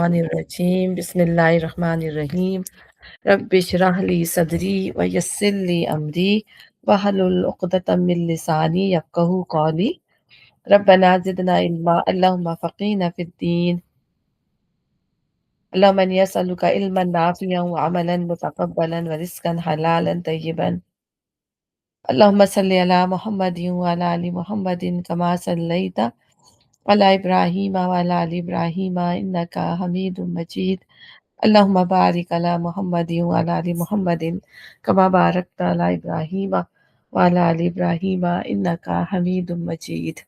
Minesh-Shaitanir-Rajim. Bismillahir-Rahmanir-Rahim. Rabbi shrah li sadri wa yassir li amri wahlul 'uqdatam min lisani yafqahu qawli. Rabbana zidna ilma. Allahumma faqihna fid-din. Allahumma inni as'aluka ilman nafi'an wa 'amalan mutaqabbalan wa rizqan halalan tayyiban. Allahumma salli ala Muhammadin wa ala ali Muhammadin kama sallaita ala Ibrahim wa ala ali Ibrahim innaka Hamidum Majid. Allahumma barik ala Muhammadin wa ala ali Muhammadin kama barakta ala Ibrahim wa ala ali Ibrahim innaka Hamidum Majid.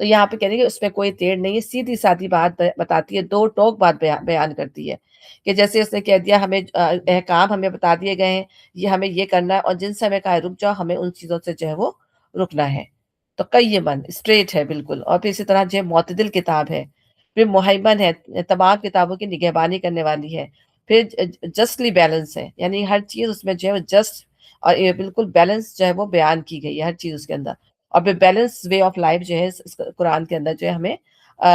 تو یہاں پہ کہہ رہے ہیں کہ اس میں کوئی ٹیڑھ نہیں ہے، سیدھی-سادی بات بتاتی ہے، دو ٹوک بات بیان کرتی ہے، کہ جیسے اس نے کہہ دیا ہمیں احکام ہمیں بتا دیے گئے ہیں، یہ ہمیں یہ کرنا ہے اور جن سے ہمیں کہا ہے رک جاؤ، ہمیں ان چیزوں سے جو ہے وہ رکنا ہے۔ تو قیّمًا اسٹریٹ ہے بالکل، اور پھر اسی طرح جو ہے معتدل کتاب ہے، پھر مہیمن ہے، تمام کتابوں کی نگہبانی کرنے والی ہے، پھر جسٹلی بیلنس ہے، یعنی ہر چیز اس میں جو ہے وہ جسٹ اور یہ بالکل بیلنس جو ہے وہ بیان کی گئی ہے ہر چیز اس کے اندر، اور پھر بیلنس وے آف لائف جو ہے اس قرآن کے اندر جو ہے ہمیں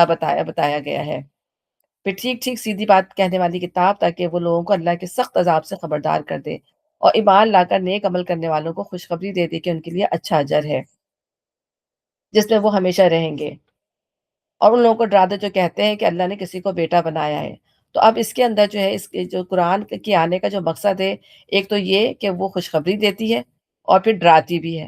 بتایا گیا ہے۔ پھر ٹھیک ٹھیک سیدھی بات کہنے والی کتاب تاکہ وہ لوگوں کو اللہ کے سخت عذاب سے خبردار کر دے اور ایمان لا کر نیک عمل کرنے والوں کو خوشخبری دے دے کہ ان کے لیے اچھا اجر ہے جس میں وہ ہمیشہ رہیں گے، اور ان لوگوں کو ڈرا دے جو کہتے ہیں کہ اللہ نے کسی کو بیٹا بنایا ہے۔ تو اب اس کے اندر جو ہے اس کے جو قرآن کے آنے کا جو مقصد ہے، ایک تو یہ کہ وہ خوشخبری دیتی ہے اور پھر ڈراتی بھی ہے،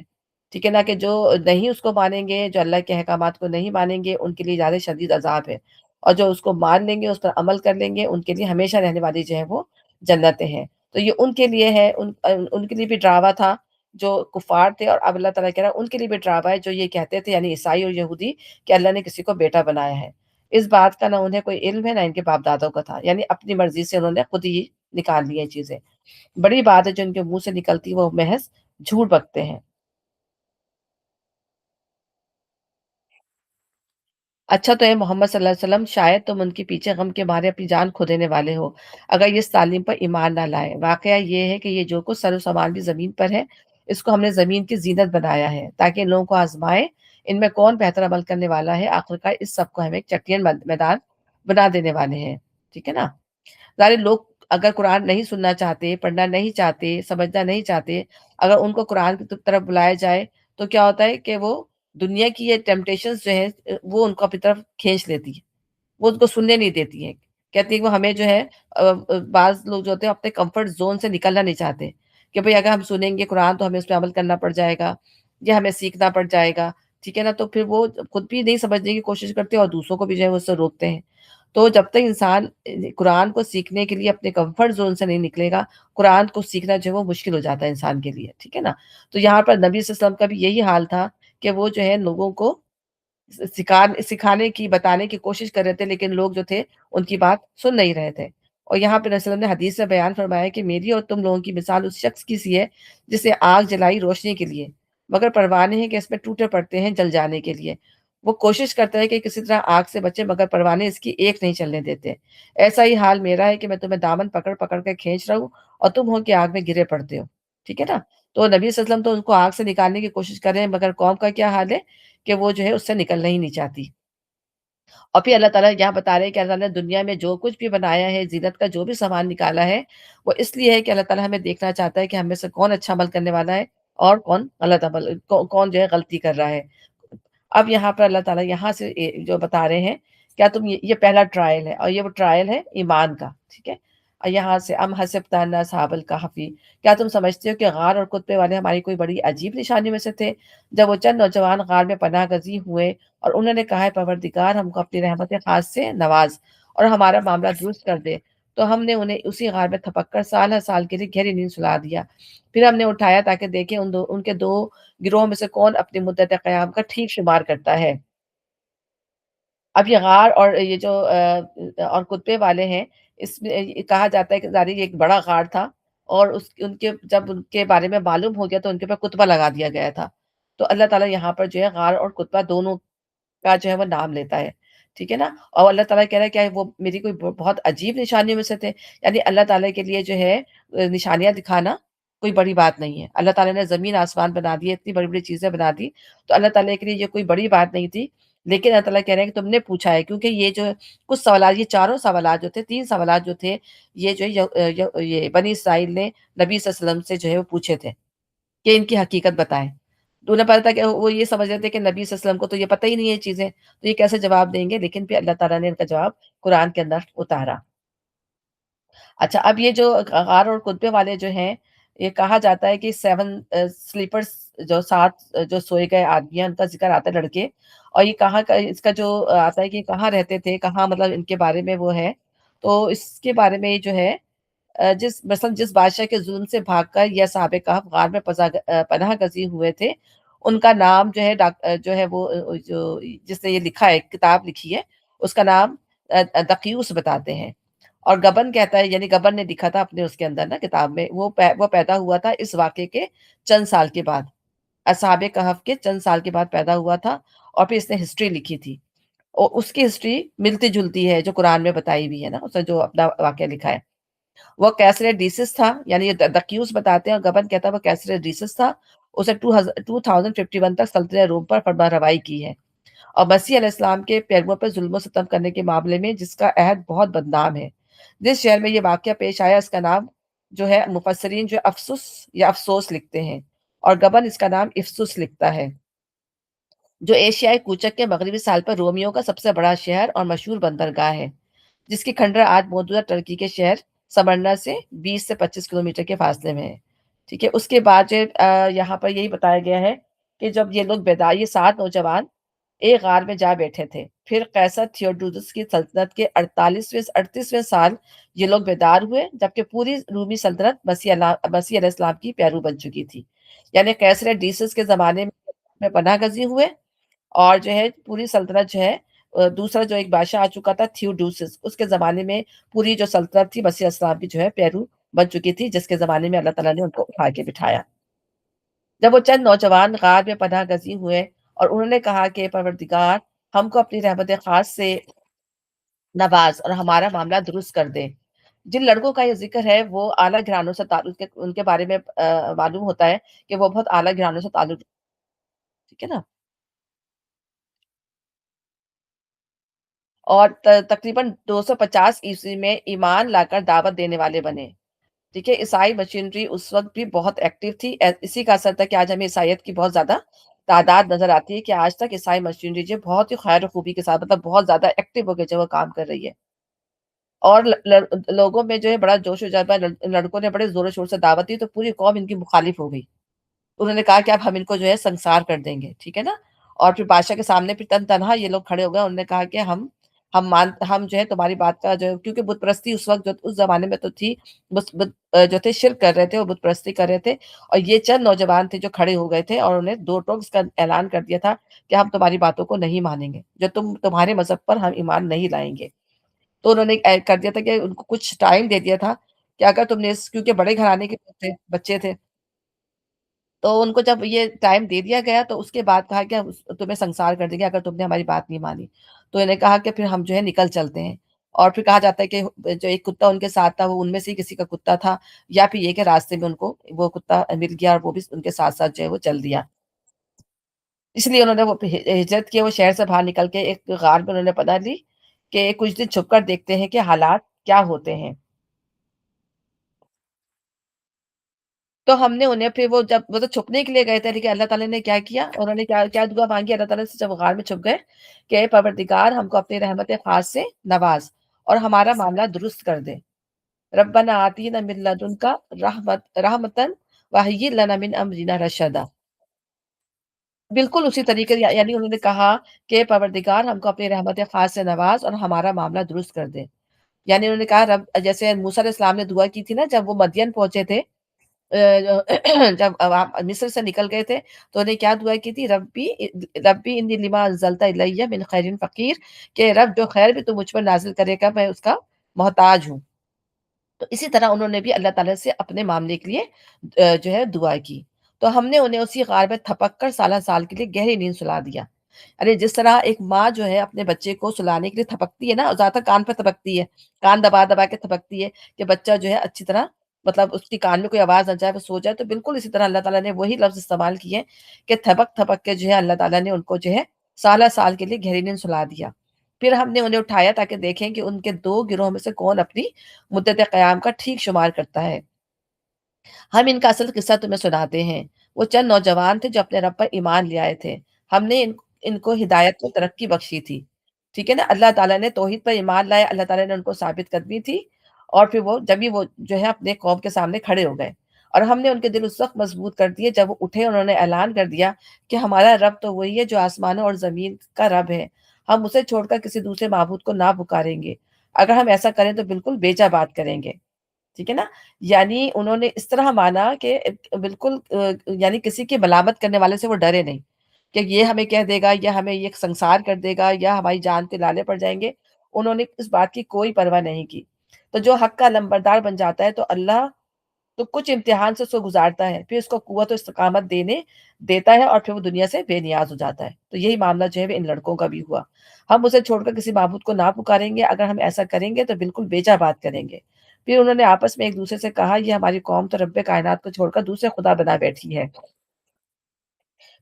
ٹھیک ہے نا، کہ جو نہیں اس کو مانیں گے، جو اللہ کے احکامات کو نہیں مانیں گے، ان کے لیے زیادہ شدید عذاب ہے، اور جو اس کو مان لیں گے، اس پر عمل کر لیں گے، ان کے لیے ہمیشہ رہنے والی جو ہے وہ جنتیں ہیں۔ تو یہ ان کے لیے ہے، ان کے لیے بھی ڈراوا تھا جو کفار تھے، اور اب اللہ تعالیٰ کہہ رہا ہے ان کے لیے بھی ڈراوا ہے جو یہ کہتے تھے، یعنی عیسائی اور یہودی، کہ اللہ نے کسی کو بیٹا بنایا ہے۔ اس بات کا نہ انہیں کوئی علم ہے نہ ان کے باپ دادوں کا تھا، یعنی اپنی مرضی سے انہوں نے خود ہی نکال لی یہ چیزیں۔ بڑی بات ہے جو ان کے منہ سے نکلتی وہ محض جھوٹ بکتے ہیں۔ اچھا تو اے محمد صلی اللہ علیہ وسلم، شاید تم ان کے پیچھے غم کے مارے اپنی جان کھو دینے والے ہو اگر یہ اس تعلیم پر ایمان نہ لائے۔ واقعہ یہ ہے کہ یہ جو کچھ سر و سامان بھی زمین پر ہے، اس کو ہم نے زمین کی زینت بنایا ہے تاکہ ان لوگوں کو آزمائے ان میں کون بہتر عمل کرنے والا ہے۔ آخرکار اس سب کو ہم ایک چٹین میدان بنا دینے والے ہیں، ٹھیک ہے نا۔ ظاہر لوگ اگر قرآن نہیں سننا چاہتے، پڑھنا نہیں چاہتے، سمجھنا نہیں چاہتے، اگر ان کو قرآن کی طرف بلایا جائے تو کیا ہوتا ہے کہ وہ دنیا کی یہ ٹیمپٹیشنز جو ہیں وہ ان کو اپنی طرف کھینچ لیتی ہے، وہ ان کو سننے نہیں دیتی ہیں، کہتی ہے کہ وہ ہمیں جو ہے بعض لوگ جو ہوتے ہیں اپنے کمفرٹ زون سے نکلنا نہیں چاہتے کہ بھئی اگر ہم سنیں گے قرآن تو ہمیں اس پہ عمل کرنا پڑ جائے گا یا ہمیں سیکھنا پڑ جائے گا، ٹھیک ہے نا، تو پھر وہ خود بھی نہیں سمجھنے کی کوشش کرتے اور دوسروں کو بھی جو ہے وہ اس سے روکتے ہیں۔ تو جب تک انسان قرآن کو سیکھنے کے لیے اپنے کمفرٹ زون سے نہیں نکلے گا، قرآن کو سیکھنا جو ہے وہ مشکل ہو جاتا ہے انسان کے لیے، ٹھیک ہے نا۔ تو یہاں پر نبی صلی اللہ علیہ وسلم کا بھی یہی حال تھا کہ وہ جو ہے لوگوں کو سکھانے کی بتانے کی کوشش کر رہے تھے، لیکن لوگ جو تھے ان کی بات سن نہیں رہے تھے۔ اور یہاں پہ رسول اللہ نے حدیث سے بیان فرمایا کہ میری اور تم لوگوں کی مثال اس شخص کی سی ہے جسے آگ جلائی روشنی کے لیے، مگر پروانے ہیں کہ اس میں ٹوٹے پڑتے ہیں جل جانے کے لیے۔ وہ کوشش کرتا ہے کہ کسی طرح آگ سے بچے، مگر پروانے اس کی ایک نہیں چلنے دیتے۔ ایسا ہی حال میرا ہے کہ میں تمہیں دامن پکڑ پکڑ کے کھینچ رہا ہوں اور تم ہو کہ آگ میں گرے پڑتے ہو، ٹھیک ہے نا۔ تو نبی صلی اللہ علیہ وسلم تو ان کو آگ سے نکالنے کی کوشش کر رہے ہیں، مگر قوم کا کیا حال ہے کہ وہ جو ہے اس سے نکلنا ہی نہیں چاہتی۔ اور پھر اللہ تعالیٰ یہاں بتا رہے ہیں کہ اللہ نے دنیا میں جو کچھ بھی بنایا ہے، زینت کا جو بھی سامان نکالا ہے، وہ اس لیے ہے کہ اللہ تعالیٰ ہمیں دیکھنا چاہتا ہے کہ ہم میں سے کون اچھا عمل کرنے والا ہے اور کون غلط عمل، کون جو ہے غلطی کر رہا ہے۔ اب یہاں پر اللہ تعالیٰ یہاں سے جو بتا رہے ہیں، کیا تم یہ پہلا ٹرائل ہے، اور یہ وہ ٹرائل ہے ایمان کا، ٹھیک ہے۔ اور یہاں سے ام حسبت ان اصحاب الکہفی، کیا تم سمجھتے ہو کہ غار اور کتبے والے ہماری کوئی بڑی عجیب نشانی میں سے تھے، جب وہ چند نوجوان غار میں پناہ گزین ہوئے اور انہوں نے کہا ہے پروردگار ہم کو اپنی رحمت خاص سے نواز اور ہمارا معاملہ درست کر دے، تو ہم نے انہیں اسی غار میں تھپک کر سال ہر سال کے لیے گہری نیند سلا دیا، پھر ہم نے اٹھایا تاکہ دیکھیں ان کے دو گروہوں میں سے کون اپنی مدت قیام کا ٹھیک شمار کرتا ہے۔ اب یہ غار اور یہ جو اور کتبے والے ہیں، اس میں یہ کہا جاتا ہے کہ ظاہر یہ ایک بڑا غار تھا، اور ان کے جب ان کے بارے میں معلوم ہو گیا تو ان کے اوپر کتبہ لگا دیا گیا تھا۔ تو اللہ تعالیٰ یہاں پر جو ہے غار اور کتبہ دونوں کا جو ہے وہ نام لیتا ہے، ٹھیک ہے نا۔ اور اللہ تعالیٰ کہہ رہا ہے کہ وہ میری کوئی بہت عجیب نشانیوں میں سے تھے، یعنی اللہ تعالیٰ کے لیے جو ہے نشانیاں دکھانا کوئی بڑی بات نہیں ہے۔ اللہ تعالیٰ نے زمین آسمان بنا دی، اتنی بڑی بڑی چیزیں بنا دی، تو اللہ تعالیٰ کے لیے یہ کوئی بڑی بات نہیں تھی، لیکن اللہ تعالیٰ کہہ رہے ہیں کہ تم نے پوچھا ہے، کیونکہ یہ جو کچھ سوالات، یہ چاروں سوالات جو تھے، تین سوالات جو تھے، یہ جو یہ بنی اسرائیل نے نبی صلی اللہ علیہ وسلم سے جو ہے وہ پوچھے تھے کہ ان کی حقیقت بتائیں۔ تو انہیں پتا تھا کہ وہ یہ سمجھ رہے تھے کہ نبی صلی اللہ علیہ وسلم کو تو یہ پتہ ہی نہیں ہے یہ چیزیں، تو یہ کیسے جواب دیں گے، لیکن پھر اللہ تعالیٰ نے ان کا جواب قرآن کے اندر اتارا۔ اچھا، اب یہ جو غار اور کتبے والے جو ہیں، یہ کہا جاتا ہے کہ 7 سلیپرز، جو 7 جو سوئے گئے آدمی ہیں، ان کا ذکر آتا ہے لڑکے، اور یہ کہاں کا اس کا جو آتا ہے کہ کہاں رہتے تھے، کہاں مطلب ان کے بارے میں وہ ہے، تو اس کے بارے میں یہ جو ہے جس بادشاہ کے ظلم سے بھاگ کر یا صحابہ کہف غار میں پناہ گزین ہوئے تھے، ان کا نام جو ہے جو ہے وہ جو جس نے یہ لکھا ہے، کتاب لکھی ہے، اس کا نام دقیوس بتاتے ہیں۔ اور گبن کہتا ہے، یعنی گبن نے لکھا تھا اپنے اس کے اندر نا کتاب میں، وہ پیدا ہوا تھا اس واقعے کے چند سال کے بعد، اصحاب کہف کے چند سال کے بعد پیدا ہوا تھا، اور پھر اس نے ہسٹری لکھی تھی، اور اس کی ہسٹری ملتی جلتی ہے جو قرآن میں بتائی ہوئی ہے نا، اس نے جو اپنا واقعہ لکھا ہے۔ وہ کیسر ڈیسس تھا، یعنی یہ دقیوس بتاتے ہیں، اور گبن کہتا ہے وہ کیسر ڈیسس تھا، اسے 2051 تک سلطنت روم پر فرمان روائی کی ہے، اور مسیح علیہ السلام کے پیرووں پر ظلم و ستم کرنے کے معاملے میں جس کا عہد بہت بدنام ہے۔ جس شہر میں یہ واقعہ پیش آیا اس کا نام جو ہے مفسرین جو افسوس یا افسوس لکھتے ہیں، اور گبن اس کا نام افسوس لکھتا ہے، جو ایشیائی کوچک کے مغربی سال پر رومیوں کا سب سے بڑا شہر اور مشہور بندرگاہ ہے، جس کی کھنڈر آج موجودہ ترکی کے شہر سمرنا سے 20 سے 25 کلومیٹر کے فاصلے میں ہے۔ ٹھیک ہے، اس کے بعد جو یہاں پر یہی بتایا گیا ہے کہ جب یہ لوگ بیدار، یہ 7 نوجوان ایک غار میں جا بیٹھے تھے، پھر قیصر تھیوڈوسس کی سلطنت کے 38ویں سال یہ لوگ بیدار ہوئے، جبکہ پوری رومی سلطنت مسیح علیہ السلام کی پیرو بن چکی تھی۔ یعنی قیصر ڈیسس کے زمانے میں پناہ گزین ہوئے، اور جو ہے پوری سلطنت جو ہے دوسرا جو ایک بادشاہ آ چکا تھا تھیوڈوسس، اس کے زمانے میں پوری جو سلطنت تھی مسیح السلام کی جو ہے پیرو بن چکی تھی، جس کے زمانے میں اللہ تعالیٰ نے ان کو اٹھا کے بٹھایا۔ جب وہ چند نوجوان غار میں پناہ گزین ہوئے اور انہوں نے کہا کہ پروردگار ہم کو اپنی رحمت خاص سے نواز اور ہمارا معاملہ درست کر دے۔ جن لڑکوں کا یہ ذکر ہے وہ اعلیٰ گھرانوں سے تعلق ان کے بارے میں معلوم ہوتا ہے کہ وہ بہت اعلیٰ گھرانوں سے تعلق، ٹھیک ہے نا، اور تقریباً 250 عیسوی میں ایمان لا کر دعوت دینے والے بنے۔ ٹھیک ہے، عیسائی مشینری اس وقت بھی بہت ایکٹیو تھی، اسی کا اثر تھا کہ آج ہمیں عیسائیت کی بہت زیادہ تعداد نظر آتی ہے، کہ آج تک عیسائی مشینری جو بہت ہی خیر و خوبی کے ساتھ، مطلب بہت زیادہ ایکٹیو ہو کے جو وہ کام کر رہی ہے، اور لوگوں میں جو ہے بڑا جوش و جذبہ، لڑکوں نے بڑے زور و شور سے دعوت دی تو پوری قوم ان کی مخالف ہو گئی۔ انہوں نے کہا کہ اب ہم ان کو جو ہے سنسار کر دیں گے، ٹھیک ہے نا، اور پھر بادشاہ کے سامنے پھر تنہا یہ لوگ کھڑے ہو گئے، انہوں نے کہا کہ ہم جو ہے تمہاری بات کا جو، کیونکہ بت پرستی اس وقت جو اس زمانے میں تو تھی، جو تھے شرک کر رہے تھے اور بت پرستی کر رہے تھے، اور یہ چند نوجوان تھے جو کھڑے ہو گئے تھے اور انہیں دو ٹوک اس کا اعلان کر دیا تھا کہ ہم تمہاری باتوں کو نہیں مانیں گے، جو تمہارے مذہب پر ہم ایمان نہیں لائیں گے۔ تو انہوں نے کر دیا تھا کہ ان کو کچھ ٹائم دے دیا تھا کہ اگر تم نے کیونکہ بڑے گھرانے کے تھے، بچے تھے، تو ان کو جب یہ ٹائم دے دیا گیا تو اس کے بعد کہا کہ ہم تمہیں سنسار کر دیں گے اگر تم نے ہماری بات نہیں مانی۔ تو انہیں کہا کہ پھر ہم جو ہے نکل چلتے ہیں، اور پھر کہا جاتا ہے کہ جو ایک کتا ان کے ساتھ تھا وہ ان میں سے ہی کسی کا کتا تھا، یا پھر یہ کہ راستے میں ان کو وہ کتا مل گیا اور وہ بھی ان کے ساتھ ساتھ جو ہے وہ چل دیا۔ اس لیے انہوں نے وہ ہجرت کی، وہ شہر سے باہر نکل کے ایک غار میں انہوں نے پناہ لی کہ کچھ دن چھپ کر دیکھتے ہیں کہ حالات کیا ہوتے ہیں۔ تو ہم نے انہیں پھر وہ جب وہ تو چھپنے کے لیے گئے تھے، لیکن اللہ تعالیٰ نے کیا کیا، انہوں نے کیا کیا دعا مانگی اللہ تعالیٰ سے جب وہ غار میں چھپ گئے، کہ اے پروردگار ہم کو اپنی رحمت خاص سے نواز اور ہمارا معاملہ درست کر دے۔ ربنا آتینا من لدنک رحمتن وہیئ لنا من امرنا رشدا۔ بالکل اسی طریقے یعنی انہوں نے کہا کہ پروردگار ہم کو اپنی رحمت خاص سے نواز اور ہمارا معاملہ درست کر دے۔ یعنی انہوں نے کہا رب، جیسے موسیٰ علیہ السلام نے دعا کی تھی نا جب وہ مدین پہنچے تھے، جب مصر سے نکل گئے تھے، تو انہیں کیا دعا کی تھی، ربی ربی انی لما انزلت الیہ من خیر فقیر، کہ رب جو خیر بھی تو مجھ پر نازل کرے گا میں اس کا محتاج ہوں۔ تو اسی طرح انہوں نے بھی اللہ تعالیٰ سے اپنے معاملے کے لیے جو ہے دعا کی۔ تو ہم نے انہیں اسی غار میں تھپک کر سالہ سال کے لیے گہری نیند سلا دیا۔ ارے جس طرح ایک ماں جو ہے اپنے بچے کو سلانے کے لیے تھپکتی ہے نا، اور زیادہ تر کان پہ تھپکتی ہے، کان دبا دبا کے تھپکتی ہے کہ بچہ جو ہے اچھی طرح، مطلب اس کی کان میں کوئی آواز نہ جائے وہ سو جائے، تو بالکل اسی طرح اللہ تعالیٰ نے وہی لفظ استعمال کیے کہ تھپک تھپک کے جو ہے اللہ تعالیٰ نے ان کو جو ہے سالہ سال کے لیے گہری نیند سلا دیا۔ پھر ہم نے انہیں اٹھایا تاکہ دیکھیں کہ ان کے دو گروہوں میں سے کون اپنی مدت قیام کا ٹھیک شمار کرتا ہے۔ ہم ان کا اصل قصہ تمہیں سناتے ہیں۔ وہ چند نوجوان تھے جو اپنے رب پر ایمان لے آئے تھے، ہم نے ان کو ہدایت و ترقی بخشی تھی۔ ٹھیک ہے نا، اللہ تعالیٰ نے توحید پر ایمان لائے، اللہ تعالیٰ نے ان کو ثابت قدمی تھی، اور پھر وہ جبھی وہ جو ہے اپنے قوم کے سامنے کھڑے ہو گئے، اور ہم نے ان کے دل اس وقت مضبوط کر دیے جب وہ اٹھے، انہوں نے اعلان کر دیا کہ ہمارا رب تو وہی ہے جو آسمانوں اور زمین کا رب ہے، ہم اسے چھوڑ کر کسی دوسرے معبود کو نہ پکاریں گے، اگر ہم ایسا کریں تو بالکل بیجا بات کریں گے۔ ٹھیک ہے نا؟ یعنی انہوں نے اس طرح مانا کہ بالکل یعنی کسی کی ملامت کرنے والے سے وہ ڈرے نہیں کہ یہ ہمیں کہہ دے گا یا ہمیں یہ سنسار کر دے گا یا ہماری جان کے لالے پڑ جائیں گے۔ انہوں نے اس بات کی کوئی پرواہ نہیں کی۔ تو جو حق کا لمبردار بن جاتا ہے تو اللہ تو کچھ امتحان سے اس کو گزارتا ہے، پھر اس کو قوت و استقامت دیتا ہے اور پھر وہ دنیا سے بے نیاز ہو جاتا ہے۔ تو یہی معاملہ جو ہے وہ ان لڑکوں کا بھی ہوا۔ ہم اسے چھوڑ کر کسی معبود کو نہ پکاریں گے، اگر ہم ایسا کریں گے تو بالکل بیجا بات کریں گے۔ پھر انہوں نے آپس میں ایک دوسرے سے کہا، یہ ہماری قوم تو رب کائنات کو چھوڑ کر دوسرے خدا بنا بیٹھی ہے،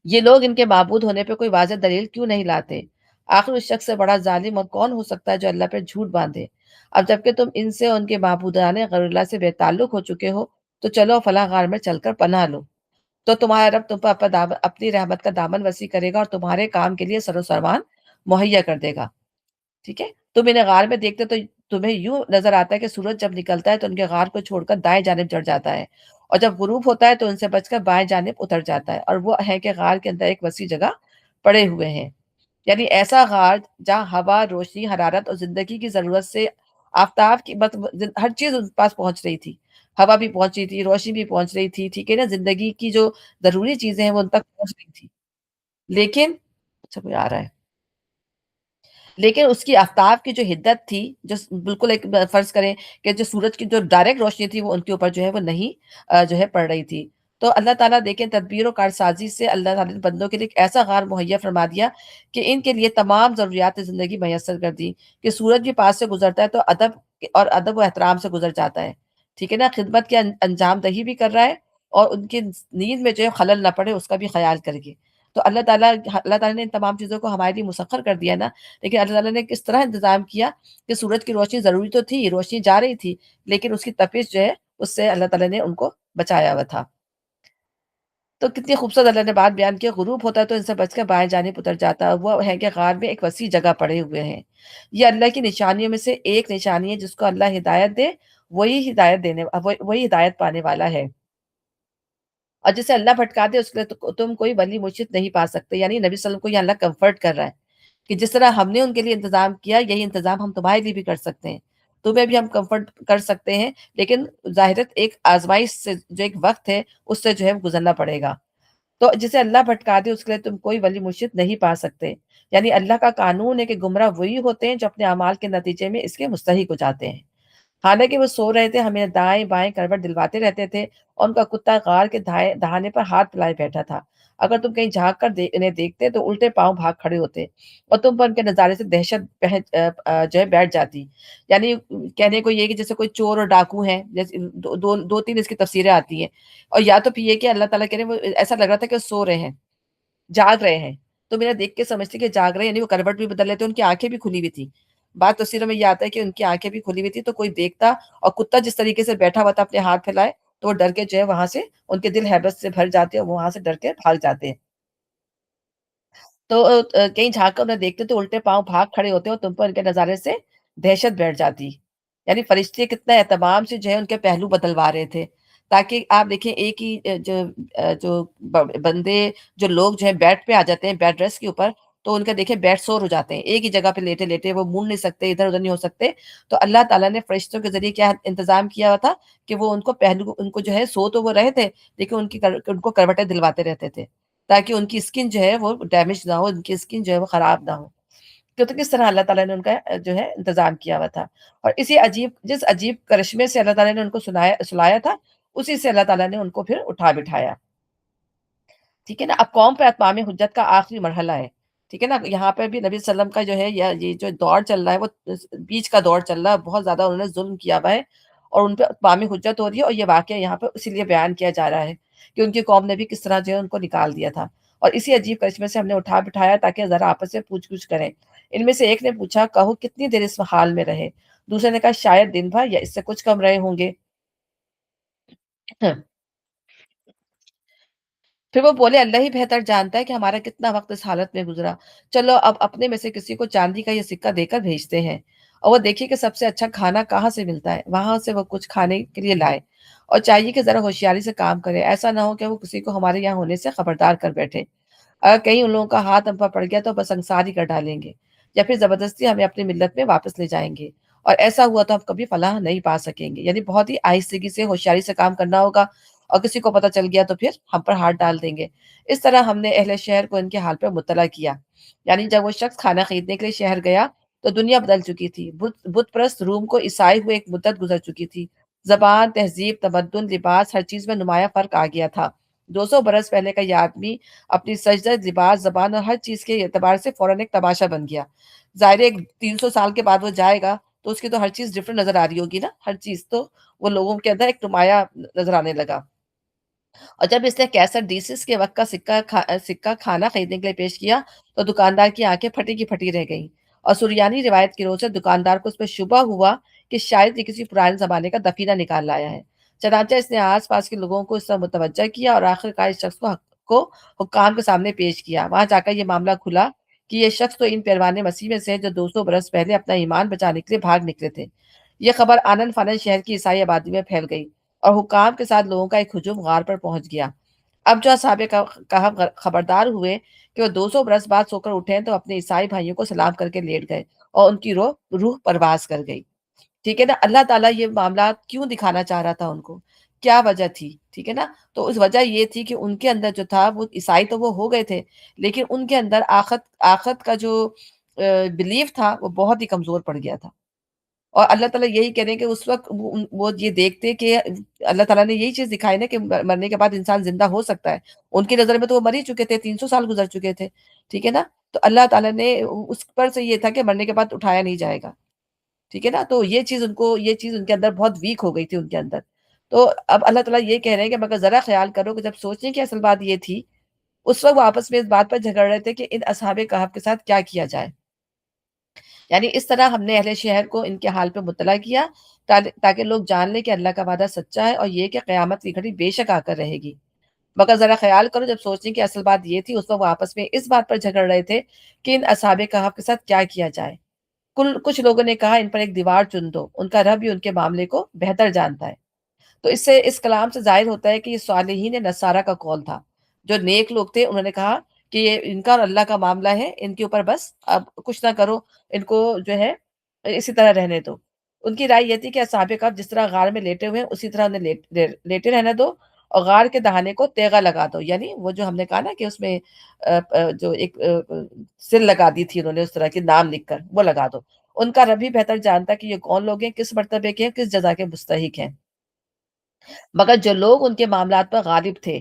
یہ لوگ ان کے معبود ہونے پہ کوئی واضح دلیل کیوں نہیں لاتے؟ آخر اس شخص سے بڑا ظالم اور کون ہو سکتا ہے جو اللہ پہ جھوٹ باندھے؟ اب جبکہ تم ان سے ان کے معبودان غیر اللہ سے بے تعلق ہو چکے ہو تو چلو فلاں غار میں چل کر پناہ لو، تو تمہارا رب تم پر اپنی رحمت کا دامن وسیع کرے گا اور تمہارے کام کے لیے سر و سامان مہیا کر دے گا۔ ٹھیک ہے؟ تم انہیں غار میں دیکھتے تو تمہیں یوں نظر آتا ہے کہ سورج جب نکلتا ہے تو ان کے غار کو چھوڑ کر دائیں جانب چڑھ جاتا ہے اور جب غروب ہوتا ہے تو ان سے بچ کر بائیں جانب اتر جاتا ہے، اور وہ ہے کہ غار کے اندر ایک وسیع جگہ پڑے ہوئے ہیں، یعنی ایسا غار جہاں ہوا، روشنی، حرارت اور زندگی کی ضرورت سے آفتاب کی ہر چیز ان کے پاس پہنچ رہی تھی۔ ہوا بھی پہنچ رہی تھی، روشنی بھی پہنچ رہی تھی، ٹھیک ہے نا؟ زندگی کی جو ضروری چیزیں ہیں وہ ان تک پہنچ رہی تھی، لیکن اچھا کوئی آ رہا ہے، لیکن اس کی آفتاب کی جو حدت تھی، جو بالکل ایک فرض کریں کہ جو سورج کی جو ڈائریکٹ روشنی تھی وہ ان کے اوپر جو ہے وہ نہیں جو ہے پڑ رہی تھی۔ تو اللہ تعالیٰ دیکھیں تدبیر و کارسازی سے اللہ تعالیٰ نے بندوں کے لیے ایک ایسا غار مہیا فرما دیا کہ ان کے لیے تمام ضروریات زندگی میسر کر دی، کہ سورج بھی پاس سے گزرتا ہے تو ادب و احترام سے گزر جاتا ہے، ٹھیک ہے نا؟ خدمت کے انجام دہی بھی کر رہا ہے اور ان کی نیند میں جو ہے خلل نہ پڑے اس کا بھی خیال کرے گی۔ تو اللہ تعالیٰ نے ان تمام چیزوں کو ہمارے لیے مسخر کر دیا نا، لیکن اللہ تعالیٰ نے کس طرح انتظام کیا کہ سورج کی روشنی ضروری تو تھی، روشنی جا رہی تھی، لیکن اس کی تپش جو ہے اس سے اللہ تعالیٰ نے ان کو بچایا ہوا تھا۔ تو کتنی خوبصورت اللہ نے بات بیان کی، غروب ہوتا ہے تو ان سے بچ کر بائیں جانب اتر جاتا ہے، وہ ہے کہ غار میں ایک وسیع جگہ پڑے ہوئے ہیں۔ یہ اللہ کی نشانیوں میں سے ایک نشانی ہے، جس کو اللہ ہدایت دے وہی ہدایت پانے والا ہے، اور جسے اللہ بھٹکا دے اس کے لیے تم کوئی ولی مرشد نہیں پا سکتے۔ یعنی نبی صلی اللہ علیہ وسلم کو یہ اللہ کمفرٹ کر رہا ہے کہ جس طرح ہم نے ان کے لیے انتظام کیا، یہی انتظام ہم تمہارے لیے بھی کر سکتے ہیں، تمہیں بھی ہم کمفرٹ کر سکتے ہیں، لیکن ظاہرت ایک آزمائش سے جو ایک وقت ہے اس سے جو ہے گزرنا پڑے گا۔ تو جسے اللہ بھٹکا دے اس کے لیے تم کوئی ولی مرشد نہیں پا سکتے۔ یعنی اللہ کا قانون ہے کہ گمراہ وہی ہوتے ہیں جو اپنے اعمال کے نتیجے میں اس کے مستحق ہو جاتے ہیں۔ حالانکہ وہ سو رہے تھے، ہمیں دائیں بائیں کروٹ دلواتے رہتے تھے اور ان کا کتا غار کے دہانے پر ہاتھ پھیلائے بیٹھا تھا۔ اگر تم کہیں جھانک کر انہیں دیکھتے تو الٹے پاؤں بھاگ کھڑے ہوتے اور تم پر ان کے نظارے سے دہشت جو ہے بیٹھ جاتی۔ یعنی کہنے کو یہ کہ جیسے کوئی چور اور ڈاکو ہیں، جیسے دو تین اس کی تفسیریں آتی ہیں، اور یا تو پھر یہ کہ اللہ تعالیٰ کہہ رہے ہیں وہ ایسا لگ رہا تھا کہ وہ سو رہے ہیں، جاگ رہے ہیں، تو میرا دیکھ کے سمجھتے کہ جاگ رہے ہیں، یعنی وہ کروٹ بھی بدل لیتے، ان کی آنکھیں بھی کھلی ہوئی تھی۔ بات تفسیروں میں یہ آتا ہے کہ ان کی آنکھیں بھی کھلی ہوئی تھی، تو کوئی دیکھتا اور کتا جس طریقے سے بیٹھا ہوا تھا اپنے ہاتھ پھیلائے تو وہ ڈر کے جو ہے وہاں سے ان کے دل ہیبت سے بھر جاتے ہیں اور وہ وہاں سے ڈر کے بھاگ جاتے ہیں۔ تو کہیں جھانک کر انہیں دیکھتے تو الٹے پاؤں بھاگ کھڑے ہوتے اور تم پر ان کے نظارے سے دہشت بیٹھ جاتی۔ یعنی فرشتے کتنا اہتمام سے جو ہے ان کے پہلو بدلوا رہے تھے تاکہ آپ دیکھیں ایک ہی جو بندے جو لوگ جو ہے بیڈ پہ آ جاتے ہیں، بیڈ ریسٹ کے اوپر، تو ان کا دیکھیں بیڈ سور ہو جاتے ہیں، ایک ہی جگہ پہ لیٹے لیٹے وہ مڑ نہیں سکتے، ادھر ادھر نہیں ہو سکتے۔ تو اللہ تعالیٰ نے فرشتوں کے ذریعے کیا انتظام کیا ہوا تھا کہ وہ ان کو پہلو ان کو جو ہے سو تو وہ رہے تھے، لیکن ان کو کروٹیں دلواتے رہتے تھے تاکہ ان کی اسکن جو ہے وہ ڈیمیج نہ ہو، ان کی اسکن جو ہے وہ خراب نہ ہو۔ تو کس طرح اللہ تعالیٰ نے ان کا جو ہے انتظام کیا ہوا تھا، اور جس عجیب کرشمے سے اللہ تعالیٰ نے ان کو سلایا تھا، اسی سے اللہ تعالیٰ نے ان کو پھر اٹھا بٹھایا۔ ٹھیک ہے نا؟ اب قوم پہ اتمام حجت کا آخری مرحلہ ہے، ٹھیک ہے نا؟ یہاں پہ بھی نبی صلی اللہ علیہ وسلم کا جو ہے یہ جو دور چل رہا ہے وہ بیچ کا دور چل رہا ہے، بہت زیادہ انہوں نے ظلم کیا ہوا ہے اور ان پہ اتمام حجت ہو رہی ہے، اور یہ واقعہ یہاں پہ اسی لیے بیان کیا جا رہا ہے کہ ان کی قوم نے بھی کس طرح جو ہے ان کو نکال دیا تھا، اور اسی عجیب کرشمے سے ہم نے اٹھا بٹھایا تاکہ ذرا آپس سے پوچھ گچھ کریں۔ ان میں سے ایک نے پوچھا، کہو کتنی دیر اس حال میں رہے؟ دوسرے نے کہا شاید دن بھر یا اس سے کچھ کم رہے ہوں گے۔ پھر وہ بولے، اللہ ہی بہتر جانتا ہے کہ ہمارا کتنا وقت اس حالت میں گزرا، چلو اب اپنے میں سے کسی کو چاندی کا یہ سکہ دے کر بھیجتے ہیں، اور وہ دیکھیے کہ سب سے اچھا کھانا کہاں سے ملتا ہے، وہاں سے وہ کچھ کھانے کے لیے لائے، اور چاہیے کہ ذرا ہوشیاری سے کام کرے، ایسا نہ ہو کہ وہ کسی کو ہمارے یہاں ہونے سے خبردار کر بیٹھے، اگر کہیں ان لوگوں کا ہاتھ ہم پر پڑ گیا تو بس انصار ہی کر ڈالیں گے، یا پھر زبردستی ہمیں اپنی ملت میں واپس لے جائیں گے، اور ایسا ہوا تو ہم کبھی فلاح نہیں پا سکیں گے، یعنی بہت ہی آہستگی سے ہوشیاری سے کام کرنا ہوگا، اور کسی کو پتہ چل گیا تو پھر ہم پر ہاتھ ڈال دیں گے۔ اس طرح ہم نے اہل شہر کو ان کے حال پہ مطلع کیا، یعنی جب وہ شخص کھانا خریدنے کے لیے شہر گیا تو دنیا بدل چکی تھی، بت پرست روم کو عیسائی ہوئے ایک مدت گزر چکی تھی، زبان، تہذیب، تمدن، لباس، ہر چیز میں نمایاں فرق آ گیا تھا۔ 200 برس پہلے کا یہ آدمی اپنی سجدہ، لباس، زبان اور ہر چیز کے اعتبار سے فوراً ایک تماشا بن گیا۔ ظاہر ہے 300 سال کے بعد وہ جائے گا تو اس کی تو ہر چیز ڈفرنٹ نظر آ رہی ہوگی نا، ہر چیز تو وہ لوگوں کے اندر ایک نمایاں نظر آنے لگا۔ اور جب اس نے 61 کے وقت کا سکہ کھانا خریدنے کے لیے پیش کیا تو دکاندار کی آنکھیں پھٹی کی پھٹی رہ گئیں، اور سریانی روایت کی روح سے دکاندار کو اس پہ شبہ ہوا کہ شاید یہ کسی پرانے زمانے کا دفینہ نکال لایا ہے۔ چنانچہ اس نے آس پاس کے لوگوں کو اس طرح متوجہ کیا اور آخر کار اس شخص کو حکام کے سامنے پیش کیا۔ وہاں جا کر یہ معاملہ کھلا کہ یہ شخص تو ان پیروان مسیح میں سے ہے جو 200 برس پہلے اپنا ایمان بچانے کے لیے بھاگ نکلے تھے۔ یہ خبر آنن فانن شہر کی عیسائی آبادی میں پھیل گئی، اور حکام کے ساتھ لوگوں کا ایک ہجوم غار پر پہنچ گیا۔ اب جو اصحاب کہف خبردار ہوئے کہ وہ 200 برس بعد سو کر اٹھے ہیں تو اپنے عیسائی بھائیوں کو سلام کر کے لیٹ گئے، اور ان کی روح پرواز کر گئی۔ ٹھیک ہے نا، اللہ تعالیٰ یہ معاملات کیوں دکھانا چاہ رہا تھا ان کو، کیا وجہ تھی؟ ٹھیک ہے نا، تو اس وجہ یہ تھی کہ ان کے اندر جو تھا، وہ عیسائی تو وہ ہو گئے تھے، لیکن ان کے اندر آخرت کا جو بلیف تھا وہ بہت ہی کمزور پڑ گیا تھا۔ اور اللہ تعالیٰ یہی کہہ رہے ہیں کہ اس وقت وہ یہ دیکھتے کہ اللہ تعالیٰ نے یہی چیز دکھائی نا کہ مرنے کے بعد انسان زندہ ہو سکتا ہے۔ ان کی نظر میں تو وہ مر ہی چکے تھے، 300 سال گزر چکے تھے، ٹھیک ہے نا۔ تو اللہ تعالیٰ نے اس پر سے یہ تھا کہ مرنے کے بعد اٹھایا نہیں جائے گا، ٹھیک ہے نا۔ تو یہ چیز ان کے اندر بہت ویک ہو گئی تھی ان کے اندر۔ تو اب اللہ تعالیٰ یہ کہہ رہے ہیں کہ مگر ذرا خیال کرو کہ جب سوچیں کہ اصل بات یہ تھی، اس وقت وہ آپس میں اس بات پر جھگڑ رہے تھے کہ ان اصحاب کہف کے ساتھ کیا کیا جائے۔ یعنی اس طرح ہم نے اہل شہر کو ان کے حال پہ مطلع کیا تاکہ لوگ جان لیں کہ اللہ کا وعدہ سچا ہے، اور یہ کہ قیامت کی گھڑی بے شک آ کر رہے گی۔ مگر ذرا خیال کرو جب سوچیں کہ اصل بات یہ تھی، اس وقت وہ آپس میں اس بات پر جھگڑ رہے تھے کہ ان اصحاب کہف کے ساتھ کیا کیا جائے۔ کچھ لوگوں نے کہا ان پر ایک دیوار چن دو، ان کا رب ہی ان کے معاملے کو بہتر جانتا ہے۔ تو اس کلام سے ظاہر ہوتا ہے کہ یہ صالحین نصارہ کا قول تھا۔ جو نیک لوگ تھے انہوں نے کہا کہ یہ ان کا اور اللہ کا معاملہ ہے، ان کے اوپر بس اب کچھ نہ کرو، ان کو جو ہے اسی طرح رہنے دو۔ ان کی رائے یہ تھی کہ اصحاب کہف جس طرح غار میں لیٹے ہوئے ہیں اسی طرح انہیں لیٹے رہنے دو، اور غار کے دہانے کو تیغا لگا دو، یعنی وہ جو ہم نے کہا نا کہ اس میں جو ایک سل لگا دی تھی انہوں نے اس طرح کے نام لکھ کر، وہ لگا دو۔ ان کا رب ہی بہتر جانتا کہ یہ کون لوگ ہیں، کس مرتبے کے ہیں، کس جزا کے مستحق ہیں۔ مگر جو لوگ ان کے معاملات پر غالب تھے،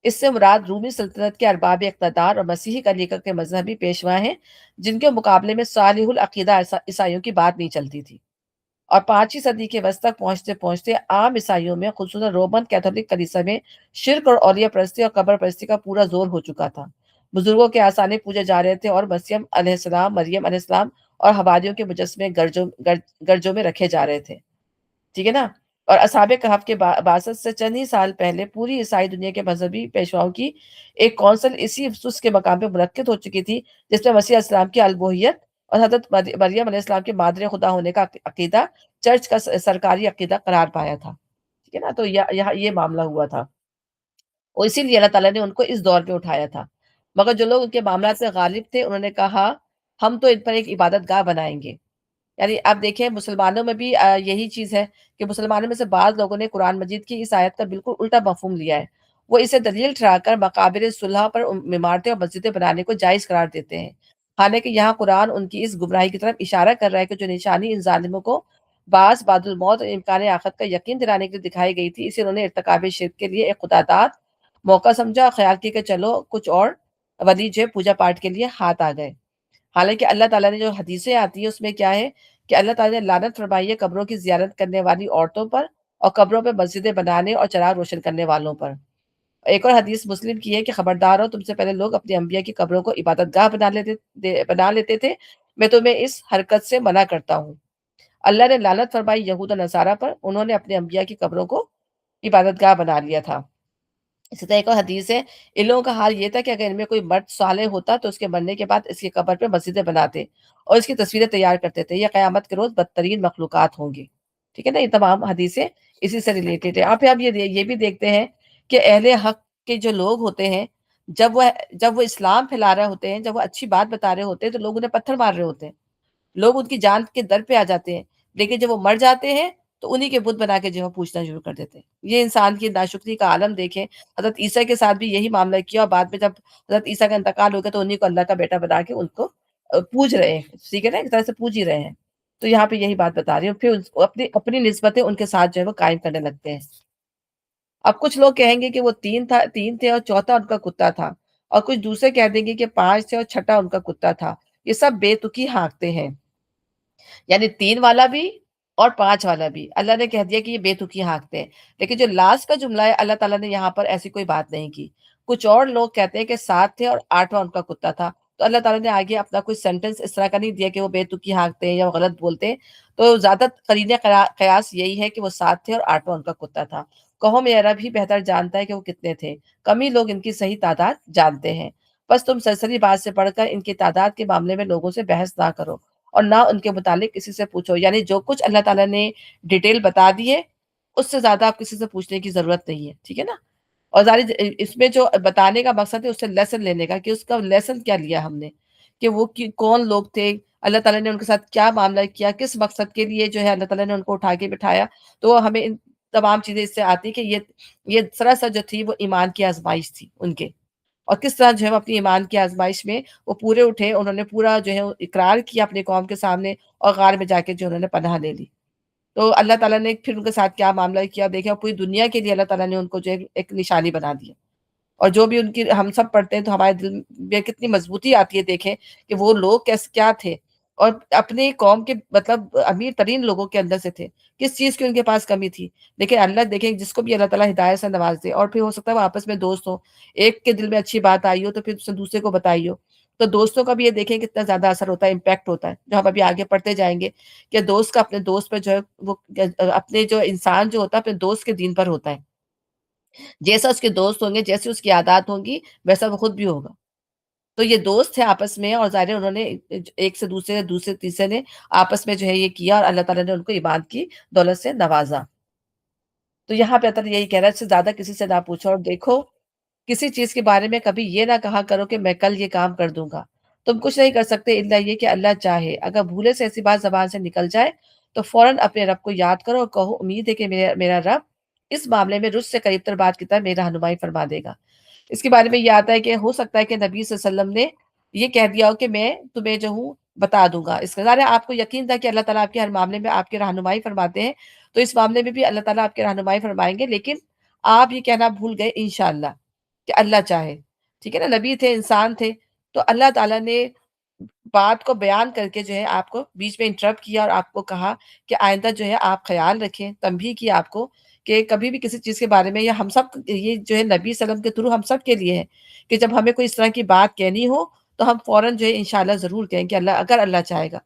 اس سے مراد رومی سلطنت کے ارباب اقتدار اور مسیحی خلیقہ کے مذہبی پیشوا ہیں، جن کے مقابلے میں صالح العقیدہ عیسائیوں کی بات نہیں چلتی تھی۔ اور 5ویں صدی کے وسط تک پہنچتے پہنچتے عام عیسائیوں میں، خصوصاً رومن کیتھولک کلیسا میں، شرک اور اولیاء پرستی اور قبر پرستی کا پورا زور ہو چکا تھا۔ بزرگوں کے آسانے پوجے جا رہے تھے، اور مریم علیہ السلام اور حواریوں کے مجسمے گرجوں میں رکھے جا رہے تھے، ٹھیک ہے نا۔ اور اصحاب کہف کے بعثت سے چند ہی سال پہلے پوری عیسائی دنیا کے مذہبی پیشواؤں کی ایک کونسل اسی افسوس کے مقام پہ منعقد ہو چکی تھی، جس میں مسیح علیہ السلام کی الوہیت اور حضرت مریم علیہ السلام کے مادر خدا ہونے کا عقیدہ چرچ کا سرکاری عقیدہ قرار پایا تھا، ٹھیک ہے نا۔ تو یہاں یہ معاملہ ہوا تھا، اور اسی لیے اللہ تعالیٰ نے ان کو اس دور پہ اٹھایا تھا۔ مگر جو لوگ ان کے معاملات سے غالب تھے انہوں نے کہا ہم تو ان پر ایک عبادت گاہ بنائیں گے۔ یعنی آپ دیکھیں مسلمانوں میں بھی یہی چیز ہے کہ مسلمانوں میں سے بعض لوگوں نے قرآن مجید کی اس آیت کا بالکل الٹا مفہوم لیا ہے۔ وہ اسے دلیل ٹھہرا کر مقابر صلح پر عمارتیں اور مسجدیں بنانے کو جائز قرار دیتے ہیں، حالانکہ یہاں قرآن ان کی اس گمراہی کی طرف اشارہ کر رہا ہے کہ جو نشانی ان ظالموں کو بعد الموت اور امکان آخرت کا یقین دلانے کے لیے دکھائی گئی تھی، اسے انہوں نے ارتکاب شرک کے لیے ایک خدا داد موقع سمجھا، اور خیال کیا کہ چلو کچھ اور ولی جو ہے پوجا پاٹ کے لیے ہاتھ آ گئے۔ حالانکہ اللہ تعالیٰ نے جو حدیثیں آتی ہیں اس میں کیا ہے کہ اللہ تعالیٰ نے لعنت فرمائی ہے قبروں کی زیارت کرنے والی عورتوں پر، اور قبروں پہ مسجدیں بنانے اور چراغ روشن کرنے والوں پر۔ ایک اور حدیث مسلم کی ہے کہ خبردار ہو، تم سے پہلے لوگ اپنے انبیاء کی قبروں کو عبادت گاہ بنا لیتے تھے، میں تمہیں اس حرکت سے منع کرتا ہوں۔ اللہ نے لعنت فرمائی یہود و نصارہ پر، انہوں نے اپنے انبیاء کی قبروں کو عبادت گاہ بنا لیا تھا۔ اسی طرح ایک اور حدیث ہے، ان لوگوں کا حال یہ تھا کہ اگر ان میں کوئی مرد صالح ہوتا تو اس کے مرنے کے بعد اس کی قبر پہ مسجدیں بناتے اور اس کی تصویریں تیار کرتے تھے، یہ قیامت کے روز بدترین مخلوقات ہوں گی، ٹھیک ہے نا۔ یہ تمام حدیثیں اسی سے ریلیٹڈ ہے۔ اب آپ یہ بھی دیکھتے ہیں کہ اہل حق کے جو لوگ ہوتے ہیں، جب وہ اسلام پھیلا رہے ہوتے ہیں، جب وہ اچھی بات بتا رہے ہوتے ہیں تو لوگ انہیں پتھر مار رہے ہوتے ہیں، لوگ ان کی جان کے در پہ آ جاتے ہیں۔ لیکن جب وہ مر جاتے ہیں تو انہی کے بت بنا کے جو ہے پوچھنا شروع کر دیتے ہیں۔ یہ انسان کی ناشکری کا عالم دیکھیں، حضرت عیسیٰ کے ساتھ بھی یہی معاملہ کیا، اور بعد میں جب حضرت عیسیٰ کا انتقال ہو گیا تو انہی کو اللہ کا بیٹا بنا کے ان کو پوج رہے ہیں، ٹھیک ہے نا، ایک طرح سے پوج ہی رہے ہیں۔ تو یہاں پہ یہی بات بتا رہی ہوں، پھر اپنی اپنی نسبتیں ان کے ساتھ جو ہے وہ قائم کرنے لگتے ہیں۔ اب کچھ لوگ کہیں گے کہ وہ تین تھے اور چوتھا ان کا کتا تھا، اور کچھ دوسرے کہہ دیں گے کہ پانچ تھے اور چھٹا ان کا کتا تھا۔ یہ سب بے تکی ہانکتے ہیں، یعنی تین والا بھی اور پانچ والا بھی اللہ نے کہہ دیا کہ یہ بے تکی ہانکتے ہیں، لیکن جو لاسٹ کا جملہ ہے اللہ تعالیٰ نے یہاں پر ایسی کوئی بات نہیں کی۔ کچھ اور لوگ کہتے ہیں کہ سات تھے اور آٹھواں ان کا کتا تھا، تو اللہ تعالیٰ نے آگے اپنا کوئی سینٹنس اس طرح کا نہیں دیا کہ وہ بے تکی ہانکتے ہیں یا وہ غلط بولتے ہیں، تو زیادہ قرین قیاس یہی ہے کہ وہ سات تھے اور آٹھواں ان کا کتا تھا۔ کہو میرا رب ہی بہتر جانتا ہے کہ وہ کتنے تھے، کم ہی لوگ ان کی صحیح تعداد جانتے ہیں۔ بس تم سرسری بات سے پڑھ کر ان کی تعداد کے معاملے میں لوگوں سے بحث نہ کرو، اور نہ ان کے متعلق کسی سے پوچھو، یعنی جو کچھ اللہ تعالیٰ نے ڈیٹیل بتا دی ہے اس سے زیادہ آپ کسی سے پوچھنے کی ضرورت نہیں ہے، ٹھیک ہے نا۔ اور ظاہر اس میں جو بتانے کا مقصد ہے اس سے لیسن لینے کا، کہ اس کا لیسن کیا لیا ہم نے، کہ وہ کون لوگ تھے، اللہ تعالیٰ نے ان کے ساتھ کیا معاملہ کیا، کس مقصد کے لیے جو ہے اللہ تعالیٰ نے ان کو اٹھا کے بٹھایا۔ تو ہمیں ان تمام چیزیں اس سے آتی کہ یہ سراسر جو تھی وہ ایمان کی آزمائش تھی ان کے، اور کس طرح جو ہے وہ اپنی ایمان کی آزمائش میں وہ پورے اٹھے، انہوں نے پورا جو ہے اقرار کیا اپنے قوم کے سامنے، اور غار میں جا کے جو انہوں نے پناہ لے لی۔ تو اللہ تعالیٰ نے پھر ان کے ساتھ کیا معاملہ کیا دیکھا، پوری دنیا کے لیے اللہ تعالیٰ نے ان کو جو ہے ایک نشانی بنا دیا، اور جو بھی ان کی ہم سب پڑھتے ہیں تو ہمارے دل میں کتنی مضبوطی آتی ہے، دیکھیں کہ وہ لوگ کیا تھے، اور اپنی قوم کے مطلب امیر ترین لوگوں کے اندر سے تھے، کس چیز کی ان کے پاس کمی تھی، لیکن اللہ دیکھیں جس کو بھی اللہ تعالیٰ ہدایت سے نواز دے، اور پھر ہو سکتا ہے وہ آپس میں دوست ہو، ایک کے دل میں اچھی بات آئی ہو تو پھر اسے دوسرے کو بتائی ہو، تو دوستوں کا بھی یہ دیکھیں کتنا زیادہ اثر ہوتا ہے، امپیکٹ ہوتا ہے، جو ہم ابھی آگے پڑھتے جائیں گے کہ دوست کا اپنے دوست پہ جو ہے وہ اپنے جو انسان جو ہوتا ہے اپنے دوست کے دین پر ہوتا ہے، جیسا اس کے دوست ہوں گے، جیسی اس کی عادات ہوں گی ویسا وہ خود بھی ہوگا۔ تو یہ دوست تھے آپس میں، اور ظاہر ہے انہوں نے ایک سے دوسرے، دوسرے تیسرے نے آپس میں جو ہے یہ کیا، اور اللہ تعالیٰ نے ان کو ایمان کی دولت سے نوازا۔ تو یہاں پہ اللہ یہی کہہ رہا ہے، اس سے زیادہ کسی سے نہ پوچھو، اور دیکھو کسی چیز کے بارے میں کبھی یہ نہ کہا کرو کہ میں کل یہ کام کر دوں گا، تم کچھ نہیں کر سکتے الا یہ کہ اللہ چاہے۔ اگر بھولے سے ایسی بات زبان سے نکل جائے تو فوراً اپنے رب کو یاد کرو اور کہو امید ہے کہ میرا رب اس معاملے میں رشد سے قریب تر بات کی طرح میری رہنمائی فرما دے گا۔ اس کے بارے میں یہ آتا ہے کہ ہو سکتا ہے کہ نبی صلی اللہ علیہ وسلم نے یہ کہہ دیا ہو کہ میں تمہیں جو ہوں بتا دوں گا، اس کا ظاہر ہے آپ کو یقین تھا کہ اللہ تعالیٰ آپ کے ہر معاملے میں آپ کی رہنمائی فرماتے ہیں، تو اس معاملے میں بھی اللہ تعالیٰ آپ کی رہنمائی فرمائیں گے، لیکن آپ یہ کہنا بھول گئے انشاءاللہ کہ اللہ چاہے، ٹھیک ہے نا، نبی تھے، انسان تھے، تو اللہ تعالیٰ نے بات کو بیان کر کے جو ہے آپ کو بیچ میں انٹرپٹ کیا، اور آپ کو کہا کہ آئندہ جو ہے آپ خیال رکھیں، تنبیہ کی آپ کو کہ کبھی بھی کسی چیز کے بارے میں، یا ہم سب یہ جو ہے نبی صلی اللہ علیہ وسلم کے تھرو ہم سب کے لیے ہے کہ جب ہمیں کوئی اس طرح کی بات کہنی ہو تو ہم فوراً جو ہے انشاءاللہ ضرور کہیں کہ اللہ، اگر اللہ چاہے گا،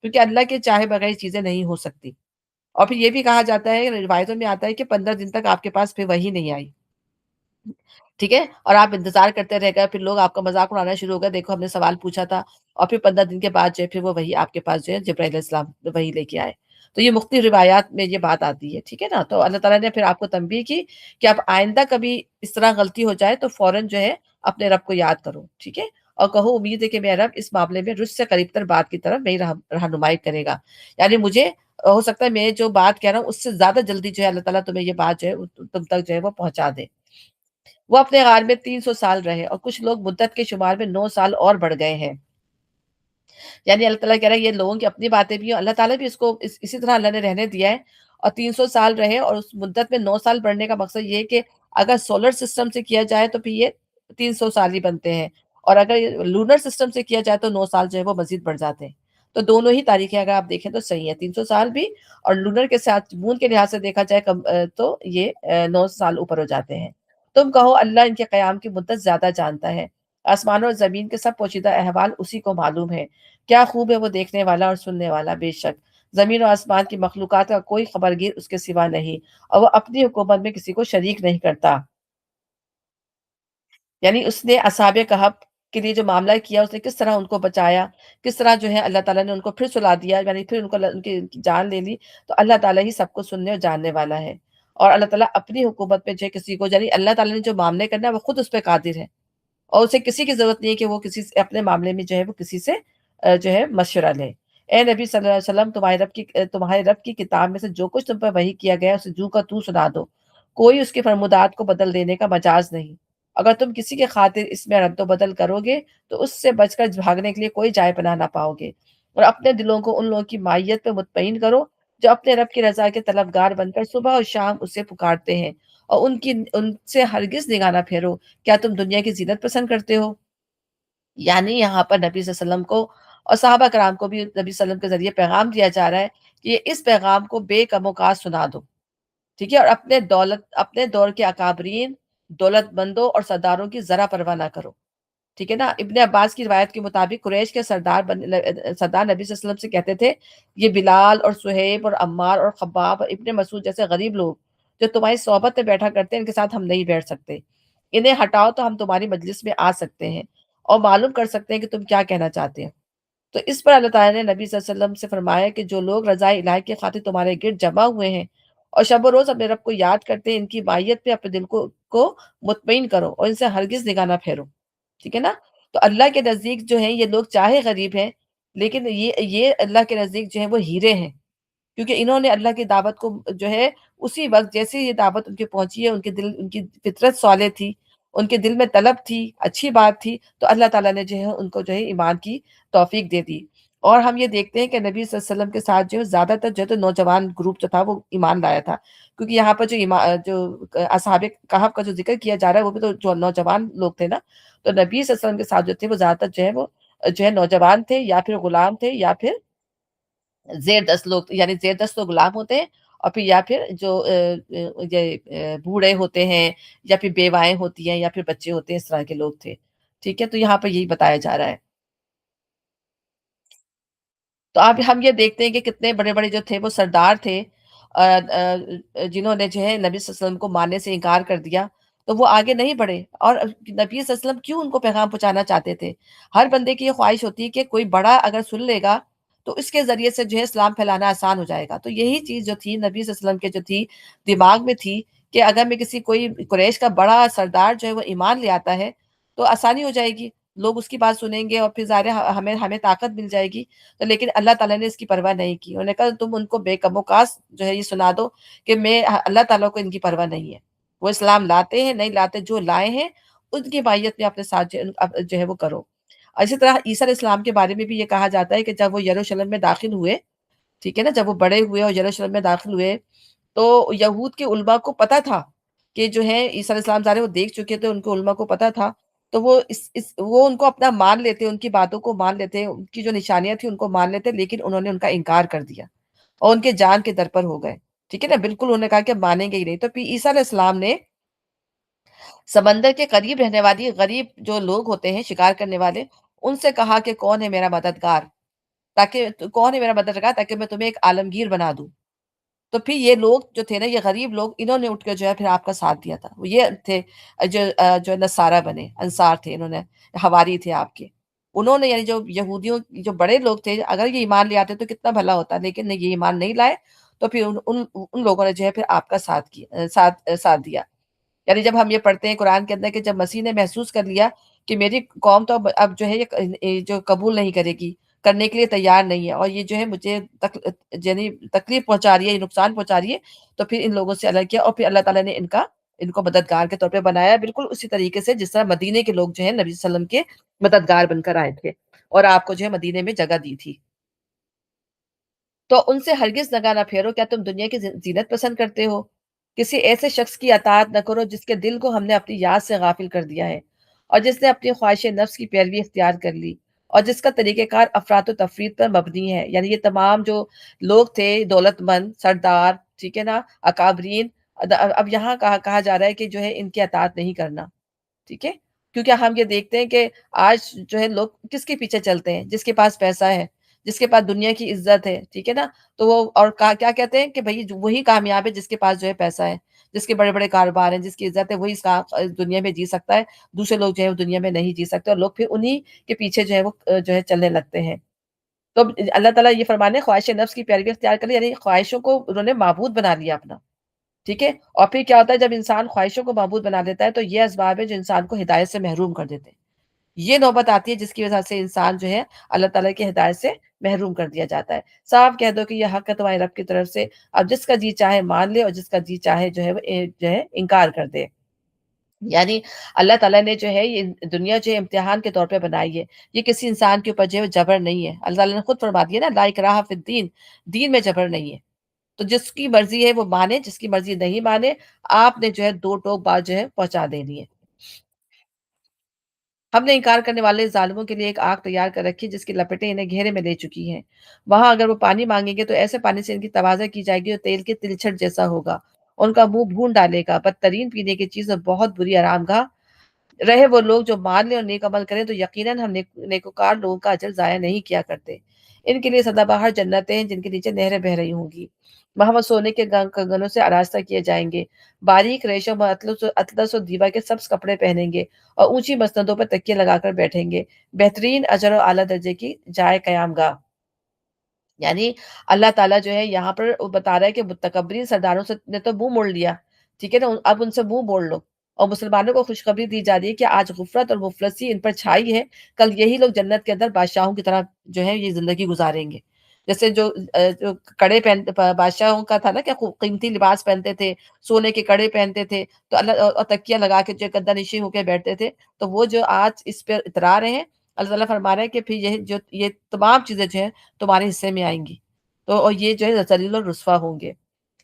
کیونکہ اللہ کے چاہے بغیر یہ چیزیں نہیں ہو سکتی۔ اور پھر یہ بھی کہا جاتا ہے، روایتوں میں آتا ہے کہ 15 دن تک آپ کے پاس پھر وہی نہیں آئی، ٹھیک ہے، اور آپ انتظار کرتے رہ گئے، پھر لوگ آپ کا مذاق اڑانا شروع ہو گیا، دیکھو ہم نے سوال پوچھا تھا، اور پھر 15 دن کے بعد جو ہے پھر وہ وہی آپ کے پاس جو ہے جبرائیل علیہ السلام وہی لے کے آئے۔ تو یہ مختلف روایات میں یہ بات آتی ہے، ٹھیک ہے نا، تو اللہ تعالیٰ نے پھر آپ کو تنبیہ کی کہ اب آئندہ کبھی اس طرح غلطی ہو جائے تو فوراً جو ہے اپنے رب کو یاد کرو، ٹھیک ہے، اور کہو امید ہے کہ میرا رب اس معاملے میں رشد سے قریب تر بات کی طرف میری رہنمائی کرے گا، یعنی مجھے ہو سکتا ہے میں جو بات کہہ رہا ہوں اس سے زیادہ جلدی جو ہے اللہ تعالیٰ تمہیں یہ بات جو ہے تم تک جو ہے وہ پہنچا دے۔ وہ اپنے غار میں 300 سال رہے، اور کچھ لوگ مدت کے شمار میں 9 سال اور بڑھ گئے ہیں، یعنی اللہ تعالیٰ کہہ رہا ہے یہ لوگوں کی اپنی باتیں بھی ہیں، اللہ تعالیٰ بھی اس کو اسی طرح اللہ نے رہنے دیا ہے، اور 300 سال رہے، اور اس مدت میں 9 سال بڑھنے کا مقصد یہ ہے کہ اگر سولر سسٹم سے کیا جائے تو پھر یہ 300 سال ہی بنتے ہیں، اور اگر لونر سسٹم سے کیا جائے تو 9 سال جو ہے وہ مزید بڑھ جاتے ہیں۔ تو دونوں ہی تاریخیں اگر آپ دیکھیں تو صحیح ہے، 300 سال بھی، اور لونر کے ساتھ مون کے لحاظ سے دیکھا جائے تو یہ 9 سال اوپر ہو جاتے ہیں۔ تم کہو اللہ ان کے قیام کی مدت زیادہ جانتا ہے، آسمانوں اور زمین کے سب پوشیدہ احوال اسی کو معلوم ہے، کیا خوب ہے وہ دیکھنے والا اور سننے والا، بے شک زمین و آسمان کی مخلوقات کا کوئی خبرگیر اس کے سوا نہیں، اور وہ اپنی حکومت میں کسی کو شریک نہیں کرتا۔ یعنی اس نے اصحاب کہف کے لیے جو معاملہ کیا، اس نے کس طرح ان کو بچایا، کس طرح جو ہے اللہ تعالیٰ نے ان کو پھر سلا دیا، یعنی پھر ان کی جان لے لی، تو اللہ تعالیٰ ہی سب کو سننے اور جاننے والا ہے، اور اللہ تعالیٰ اپنی حکومت میں جو ہے کسی کو، یعنی اللہ تعالیٰ نے جو معاملے کرنا ہے وہ خود اس پہ قادر ہے، اور اسے کسی کی ضرورت نہیں ہے کہ وہ کسی سے اپنے معاملے میں جو ہے وہ کسی سے جو ہے مشورہ لے۔ اے نبی صلی اللہ علیہ وسلم، تمہارے رب کی کتاب میں سے جو کچھ تم پر وحی کیا گیا ہے اسے جو کا تو سنا دو، کوئی اس کے فرمودات کو بدل دینے کا مجاز نہیں۔ اگر تم کسی کے خاطر اس میں رد و بدل کرو گے تو اس سے بچ کر بھاگنے کے لیے کوئی جائے پناہ نہ پاؤ گے، اور اپنے دلوں کو ان لوگوں کی مائیت پہ مطمئن کرو جو اپنے رب کی رضا کے طلبگار بن کر صبح اور شام اسے پکارتے ہیں، اور ان سے ہرگز نگاہ نہ پھیرو۔ کیا تم دنیا کی زینت پسند کرتے ہو؟ یعنی یہاں پر نبی صلی اللہ علیہ وسلم کو اور صحابہ کرام کو بھی نبی صلی اللہ علیہ وسلم کے ذریعے پیغام دیا جا رہا ہے کہ یہ اس پیغام کو بے کم و کاس سنا دو، ٹھیک ہے، اور اپنے دور کے اکابرین، دولت مندوں اور سرداروں کی ذرا پرواہ نہ کرو، ٹھیک ہے نا۔ ابن عباس کی روایت کے مطابق قریش کے سردار نبی صلی اللہ علیہ وسلم سے کہتے تھے، یہ بلال اور سہیب اور عمار اور خباب اور ابن مسعود جیسے غریب لوگ جو تمہاری صحبت میں بیٹھا کرتے ہیں، ان کے ساتھ ہم نہیں بیٹھ سکتے، انہیں ہٹاؤ تو ہم تمہاری مجلس میں آ سکتے ہیں اور معلوم کر سکتے ہیں کہ تم کیا کہنا چاہتے ہیں۔ تو اس پر اللہ تعالیٰ نے نبی صلی اللہ علیہ وسلم سے فرمایا کہ جو لوگ رضا الہی کی خاطر تمہارے گرد جمع ہوئے ہیں اور شب و روز اپنے رب کو یاد کرتے ہیں، ان کی مائیت پہ اپنے دل کو مطمئن کرو اور ان سے ہرگز نگاہ نہ پھیرو، ٹھیک ہے نا۔ تو اللہ کے نزدیک جو ہیں یہ لوگ چاہے غریب ہیں، لیکن یہ اللہ کے نزدیک جو ہیں وہ ہیرے ہیں، کیونکہ انہوں نے اللہ کی دعوت کو جو ہے اسی وقت جیسے یہ دعوت ان کے پہنچی ہے، ان کی فطرت صالح تھی، ان کے دل میں طلب تھی، اچھی بات تھی، تو اللہ تعالیٰ نے جو ہے ان کو جو ہے ایمان کی توفیق دے دی۔ اور ہم یہ دیکھتے ہیں کہ نبی صلی اللہ علیہ وسلم کے ساتھ جو ہے زیادہ تر جو ہے تو نوجوان گروپ جو تھا وہ ایمان لایا تھا، کیونکہ یہاں پر جو اصحاب کہف کا جو ذکر کیا جا رہا ہے وہ بھی تو جو نوجوان لوگ تھے نا، تو نبی صلی اللہ علیہ وسلم کے ساتھ جو تھے وہ زیادہ تر جو ہے وہ جو ہے نوجوان تھے، یا پھر غلام تھے، یا پھر زیر 10 لوگ، یعنی زیر 10 تو غلام ہوتے ہیں، اور پھر یا پھر جو یہ بوڑھے ہوتے ہیں، یا پھر بیوائیں ہوتی ہیں، یا پھر بچے ہوتے ہیں، اس طرح کے لوگ تھے، ٹھیک ہے۔ تو یہاں پر یہی بتایا جا رہا ہے۔ تو اب ہم یہ دیکھتے ہیں کہ کتنے بڑے بڑے جو تھے وہ سردار تھے، جنہوں نے جو ہے نبی صلی اللہ علیہ وسلم کو ماننے سے انکار کر دیا، تو وہ آگے نہیں بڑھے، اور نبی صلی اللہ علیہ وسلم کیوں ان کو پیغام پہنچانا چاہتے تھے؟ ہر بندے کی یہ خواہش ہوتی ہے کہ کوئی بڑا اگر سن لے گا تو اس کے ذریعے سے جو ہے اسلام پھیلانا آسان ہو جائے گا۔ تو یہی چیز جو تھی نبی صلی اللہ علیہ وسلم کے جو تھی دماغ میں تھی کہ اگر میں کوئی قریش کا بڑا سردار جو ہے وہ ایمان لے آتا ہے تو آسانی ہو جائے گی، لوگ اس کی بات سنیں گے، اور پھر ظاہر ہے ہمیں طاقت مل جائے گی۔ تو لیکن اللہ تعالیٰ نے اس کی پرواہ نہیں کی، انہوں نے کہا تم ان کو بے کم و کاس جو ہے یہ سنا دو کہ میں اللہ تعالیٰ کو ان کی پرواہ نہیں ہے، وہ اسلام لاتے ہیں نہیں لاتے، جو لائے ہیں ان کی مائیت میں اپنے ساتھ جو ہے وہ کرو۔ اسی طرح عیسیٰ علیہ السلام کے بارے میں بھی یہ کہا جاتا ہے کہ جب وہ یروشلم میں داخل ہوئے، ٹھیک ہے نا، جب وہ بڑے ہوئے اور یروشلم میں داخل ہوئے تو یہود کے علماء کو پتا تھا کہ جو ہے عیسیٰ علیہ السلام ظاہر ہے وہ دیکھ چکے تھے، ان کے علماء کو پتا تھا، تو وہ ان کو اپنا مان لیتے، ان کی باتوں کو مان لیتے، ان کی جو نشانیاں تھیں ان کو مان لیتے، لیکن انہوں نے ان کا انکار کر دیا اور ان کے جان کے در پر ہو گئے، ٹھیک ہے نا، بالکل انہوں نے کہا کہ مانیں گے ہی نہیں۔ تو پھر عیسیٰ علیہ السلام نے سمندر کے قریب رہنے والی غریب جو لوگ ہوتے ہیں شکار کرنے والے، ان سے کہا کہ کون ہے میرا مددگار تاکہ میں تمہیں ایک عالمگیر بنا دوں۔ تو پھر یہ لوگ جو تھے نا، یہ غریب لوگ، انہوں نے اٹھ کے جو ہے پھر آپ کا ساتھ دیا تھا، وہ یہ تھے جو نصارہ بنے، انصار تھے، انہوں نے حواری تھے آپ کے، انہوں نے یعنی جو یہودیوں جو بڑے لوگ تھے اگر یہ ایمان لے آتے تو کتنا بھلا ہوتا، لیکن یہ ایمان نہیں لائے، تو پھر ان لوگوں نے جو ہے پھر آپ کا ساتھ دیا۔ یعنی جب ہم یہ پڑھتے ہیں قرآن کے اندر کہ جب مسیح نے محسوس کر لیا کہ میری قوم تو اب جو ہے یہ جو قبول نہیں کرے گی، کرنے کے لیے تیار نہیں ہے، اور یہ جو ہے مجھے یعنی تکلیف پہنچا رہی ہے، یہ نقصان پہنچا رہی ہے، تو پھر ان لوگوں سے الگ کیا، اور پھر اللہ تعالیٰ نے ان کو مددگار کے طور پہ بنایا، بالکل اسی طریقے سے جس طرح مدینے کے لوگ جو ہے نبی صلی اللہ علیہ وسلم کے مددگار بن کر آئے تھے اور آپ کو جو ہے مدینے میں جگہ دی تھی۔ تو ان سے ہرگز نگاہ نہ پھیرو، کیا تم دنیا کی زینت پسند کرتے ہو؟ کسی ایسے شخص کی اطاعت نہ کرو جس کے دل کو ہم نے اپنی یاد سے غافل کر دیا ہے، اور جس نے اپنی خواہش نفس کی پیروی اختیار کر لی، اور جس کا طریقہ کار افراط و تفرید پر مبنی ہے۔ یعنی یہ تمام جو لوگ تھے، دولت مند، سردار، ٹھیک ہے نا، اکابرین، اب یہاں کہا جا رہا ہے کہ جو ہے ان کی اطاعت نہیں کرنا، ٹھیک ہے، کیونکہ ہم یہ دیکھتے ہیں کہ آج جو ہے لوگ کس کے پیچھے چلتے ہیں؟ جس کے پاس پیسہ ہے، جس کے پاس دنیا کی عزت ہے، ٹھیک ہے نا، تو وہ اور کیا کہتے ہیں کہ بھائی وہی کامیاب ہے جس کے پاس جو ہے پیسہ ہے، جس کے بڑے بڑے کاروبار ہیں، جس کی عزت ہے، وہی اس دنیا میں جی سکتا ہے، دوسرے لوگ جو ہے وہ دنیا میں نہیں جی سکتے، اور لوگ پھر انہی کے پیچھے جو ہے وہ جو ہے چلنے لگتے ہیں۔ تو اللہ تعالیٰ یہ فرمانے خواہش نفس کی پیروی اختیار کر لی، یعنی خواہشوں کو انہوں نے معبود بنا لیا اپنا، ٹھیک ہے، اور پھر کیا ہوتا ہے جب انسان خواہشوں کو معبود بنا دیتا ہے تو یہ اسباب ہے جو انسان کو ہدایت سے محروم کر دیتے ہیں۔ یہ نوبت آتی ہے جس کی وجہ سے انسان جو ہے اللہ تعالیٰ کی ہدایت سے محروم کر دیا جاتا ہے۔ صاف کہہ دو کہ یہ حق ہے تمہارے رب کی طرف سے، اب جس کا جی چاہے مان لے اور جس کا جی چاہے جو ہے وہ جو ہے انکار کر دے۔ یعنی اللہ تعالیٰ نے جو ہے یہ دنیا جو ہے امتحان کے طور پہ بنائی ہے، یہ کسی انسان کے اوپر جو ہے وہ جبر نہیں ہے۔ اللہ تعالیٰ نے خود فرما دیا نا، لا اکراہ فی الدین، دین میں جبر نہیں ہے۔ تو جس کی مرضی ہے وہ مانے، جس کی مرضی نہیں مانے، آپ نے جو ہے دو ٹوک بات جو ہے پہنچا دینی ہے۔ ہم نے انکار کرنے والے ظالموں کے لیے ایک آگ تیار کر رکھی جس کی لپٹیں انہیں گھیرے میں لے چکی ہیں۔ وہاں اگر وہ پانی مانگیں گے تو ایسے پانی سے ان کی تواضع کی جائے گی اور تیل کے تلچھٹ جیسا ہوگا، ان کا منہ بھون ڈالے گا۔ بدترین پینے کی چیز اور بہت بری آرام گاہ رہے وہ لوگ جو مان لیں اور نیک عمل کریں، تو یقیناً ہم نیکوکار لوگوں کا اجر ضائع نہیں کیا کرتے۔ ان کے لیے سدا بہار جنتیں ہیں جن کے نیچے نہریں بہ رہی ہوں گی، وہاں وہ سونے کے کنگنوں سے آراستہ کیے جائیں گے، باریک ریشم اور اطلس و دیبا کے سبز کپڑے پہنیں گے اور اونچی مسندوں پر تکیے لگا کر بیٹھیں گے۔ بہترین اجر و اعلیٰ درجے کی جائے قیام گاہ۔ یعنی اللہ تعالیٰ جو ہے یہاں پر بتا رہا ہے کہ متکبرین سرداروں سے نے تو منہ موڑ لیا، ٹھیک ہے نا، اب ان سے منہ موڑ لو۔ اور مسلمانوں کو خوشخبری دی جا رہی ہے کہ آج غفرت اور مفلسی ان پر چھائی ہے، کل یہی لوگ جنت کے اندر بادشاہوں کی طرح جو ہے یہ زندگی گزاریں گے۔ جیسے جو کڑے بادشاہوں کا تھا نا کہ خوب قیمتی لباس پہنتے تھے، سونے کے کڑے پہنتے تھے، تو اللہ اور تکیہ لگا کے جو گدا نشین ہو کے بیٹھتے تھے، تو وہ جو آج اس پہ اترا رہے ہیں، اللہ تعالیٰ فرما رہے ہیں کہ پھر یہ تمام چیزیں جو ہیں تمہارے حصے میں آئیں گی، تو اور یہ جو ہے ذلیل اور رسوا ہوں گے۔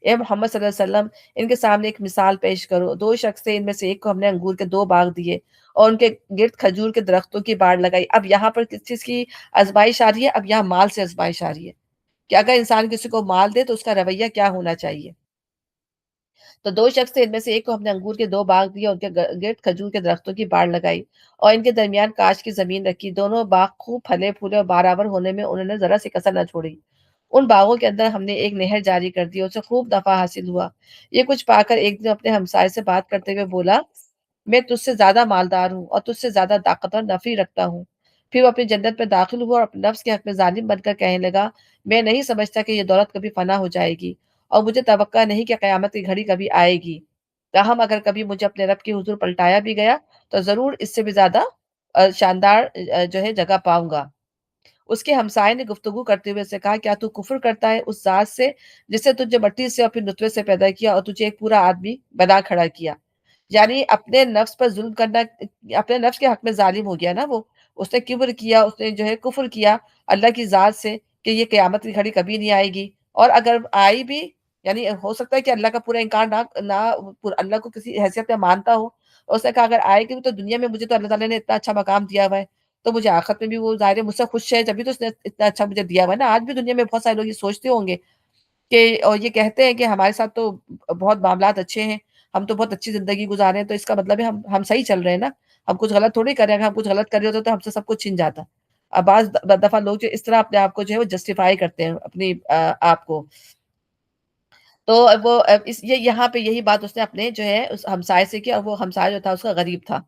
اے محمد صلی اللہ علیہ وسلم، ان کے سامنے ایک مثال پیش کرو۔ دو شخص تھے، ان میں سے ایک کو ہم نے انگور کے 2 باغ دیے اور ان کے گرد کھجور کے درختوں کی باڑ لگائی۔ اب یہاں پر کس چیز کی آزمائش آ رہی ہے؟ اب یہاں مال سے آزمائش آ رہی ہے کہ اگر انسان کسی کو مال دے تو اس کا رویہ کیا ہونا چاہیے۔ تو 2 شخص تھے، ان میں سے ایک کو ہم نے انگور کے 2 باغ دیے اور ان کے گرد کھجور کے درختوں کی باڑ لگائی اور ان کے درمیان کاش کی زمین رکھی۔ دونوں باغ خوب پھلے پھولے اور بارآور ہونے میں انہوں نے ذرا سی کسر نہ چھوڑی۔ ان باغوں کے اندر ہم نے ایک نہر جاری کر دی اور اسے خوب نفع حاصل ہوا۔ یہ کچھ پا کر ایک دن اپنے ہمسائے سے بات کرتے ہوئے بولا، میں تجھ سے زیادہ مالدار ہوں اور تجھ سے زیادہ طاقتور نفری رکھتا ہوں۔ پھر وہ اپنی جنت میں داخل ہوا اور اپنے نفس کے حق میں ظالم بن کر کہنے لگا، میں نہیں سمجھتا کہ یہ دولت کبھی فنا ہو جائے گی اور مجھے توقع نہیں کہ قیامت کی گھڑی کبھی آئے گی۔ تاہم اگر کبھی مجھے اپنے رب کے حضور پلٹایا بھی گیا تو ضرور اس سے بھی زیادہ شاندار جو ہے جگہ پاؤں گا۔ اس کے ہمسائے نے گفتگو کرتے ہوئے اسے کہا، کیا تو کفر کرتا ہے اس ذات سے جس نے تجھے مٹی سے اور پھر نطفے سے پیدا کیا اور تجھے ایک پورا آدمی بنا کھڑا کیا؟ یعنی اپنے نفس پر ظلم کرنا، اپنے نفس کے حق میں ظالم ہو گیا نا وہ، اس نے کبر کیا، اس نے جو ہے کفر کیا اللہ کی ذات سے کہ یہ قیامت کی گھڑی کبھی نہیں آئے گی، اور اگر آئی بھی، یعنی ہو سکتا ہے کہ اللہ کا پورا انکار نہ اللہ کو کسی حیثیت میں مانتا ہو، اور اس نے کہا اگر آئے گی تو دنیا میں مجھے تو اللہ تعالیٰ نے اتنا اچھا مقام دیا ہوا ہے، تو مجھے آخرت میں بھی وہ ظاہر ہے مجھ سے خوش ہے، جبھی تو اس نے اتنا اچھا مجھے دیا ہوا ہے نا۔ آج بھی دنیا میں بہت سارے لوگ یہ سوچتے ہوں گے کہ، اور یہ کہتے ہیں کہ ہمارے ساتھ تو بہت معاملات اچھے ہیں، ہم تو بہت اچھی زندگی گزارے ہیں، تو اس کا مطلب ہے ہم صحیح چل رہے ہیں نا، ہم کچھ غلط تھوڑی کر رہے ہیں، اگر ہم کچھ غلط کر رہے ہوتے تو ہم سے سب کچھ چھن جاتا۔ اب بعض دفعہ لوگ جو اس طرح اپنے آپ کو جو ہے وہ جسٹیفائی کرتے ہیں اپنی آپ کو، تو وہ یہ یہاں پہ یہی بات اس نے اپنے جو ہے اس ہمسائے سے کی، اور وہ ہمسائے جو تھا اس کا غریب تھا،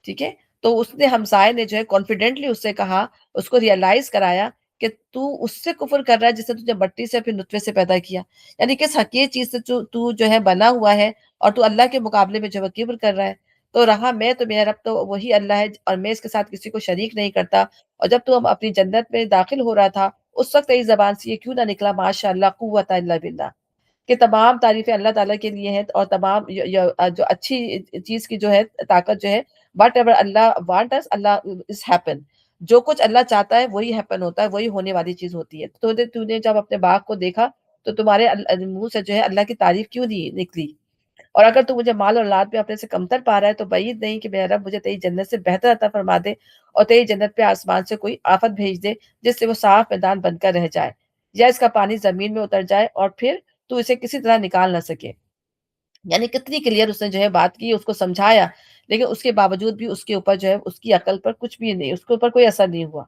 ٹھیک ہے۔ تو اس نے ہمسائے نے جو ہے کانفیڈنٹلی اس سے کہا، اس کو ریئلائز کرایا کہ تو اس سے کفر کر رہا ہے جس نے تجھے مٹی سے پھر نطفے سے پیدا کیا، یعنی کس حقیر چیز سے تو جو ہے بنا ہوا ہے اور تو اللہ کے مقابلے میں جو ہے کبر کر رہا ہے۔ تو رہا میں تو میرا رب تو وہی اللہ ہے اور میں اس کے ساتھ کسی کو شریک نہیں کرتا، اور جب تو ہم اپنی جنت میں داخل ہو رہا تھا اس وقت تیری زبان سے یہ کیوں نہ نکلا، ماشاء اللہ قوت الا باللہ، کہ تمام تعریفیں اللہ تعالیٰ کے لیے ہیں، اور تمام جو اچھی چیز کی جو ہے طاقت جو ہے، وٹ ایور اللہ وانٹ اس اللہ از ہیپن، جو کچھ اللہ چاہتا ہے وہی ہیپن ہوتا ہے، وہی ہونے والی چیز ہوتی ہے۔ تو نے جب اپنے باغ کو دیکھا تو تمہارے منہ سے جو ہے اللہ کی تعریف کیوں نہیں نکلی؟ اور اگر تو مجھے مال اور اولاد میں اپنے سے کمتر پا رہا ہے تو بعید نہیں کہ میرا رب مجھے تیری جنت سے بہتر عطا فرما دے اور تیری جنت پہ آسمان سے کوئی آفت بھیج دے جس سے وہ صاف میدان بن کر رہ جائے، یا اس کا پانی زمین میں اتر جائے اور پھر تو اسے کسی طرح نکال نہ سکے۔ یعنی کتنی کلیئر اس نے جو ہے بات کی، اس کو سمجھایا، لیکن اس کے باوجود بھی اس کے اوپر جو ہے اس کی عقل پر کچھ بھی نہیں، اس کے اوپر کوئی اثر نہیں ہوا،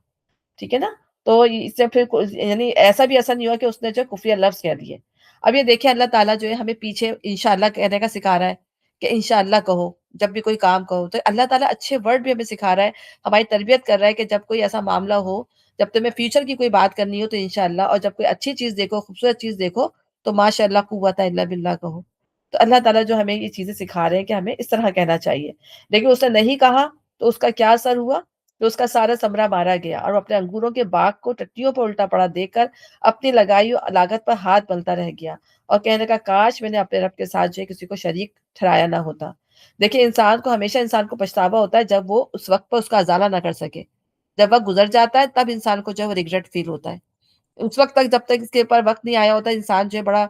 ٹھیک ہے نا۔ تو اس سے پھر یعنی ایسا بھی ایسا نہیں ہوا کہ اس نے جو کفریہ لفظ کہہ دیے۔ اب یہ دیکھیں اللہ تعالیٰ جو ہے ہمیں پیچھے انشاءاللہ کہنے کا سکھا رہا ہے کہ انشاءاللہ کہو جب بھی کوئی کام کہو، تو اللہ تعالیٰ اچھے ورڈ بھی ہمیں سکھا رہا ہے، ہماری تربیت کر رہا ہے کہ جب کوئی ایسا معاملہ ہو، جب تمہیں فیوچر کی کوئی بات کرنی ہو تو انشاءاللہ، اور جب کوئی اچھی چیز دیکھو، خوبصورت چیز دیکھو تو ماشاء اللہ قوت الا باللہ کہو۔ تو اللہ تعالیٰ جو ہمیں یہ چیزیں سکھا رہے ہیں کہ ہمیں اس طرح کہنا چاہیے، لیکن اس نے نہیں کہا تو اس کا کیا اثر ہوا؟ تو اس کا سارا ثمرہ مارا گیا اور وہ اپنے انگوروں کے باغ کو ٹٹیوں پر الٹا پڑا دیکھ کر اپنی لگائی ہوئی لاگت پر ہاتھ ملتا رہ گیا اور کہنے لگا کاش میں نے اپنے رب کے ساتھ جو ہے کسی کو شریک ٹھہرایا نہ ہوتا۔ دیکھیں انسان کو ہمیشہ انسان کو پچھتاوا ہوتا ہے جب وہ اس وقت پر اس کا ازالہ نہ کر سکے۔ جب وقت گزر جاتا ہے تب انسان کو جو ہے وہ ریگریٹ فیل ہوتا ہے۔ اس وقت تک جب تک اس کے اوپر وقت نہیں آیا ہوتا انسان جو ہے بڑا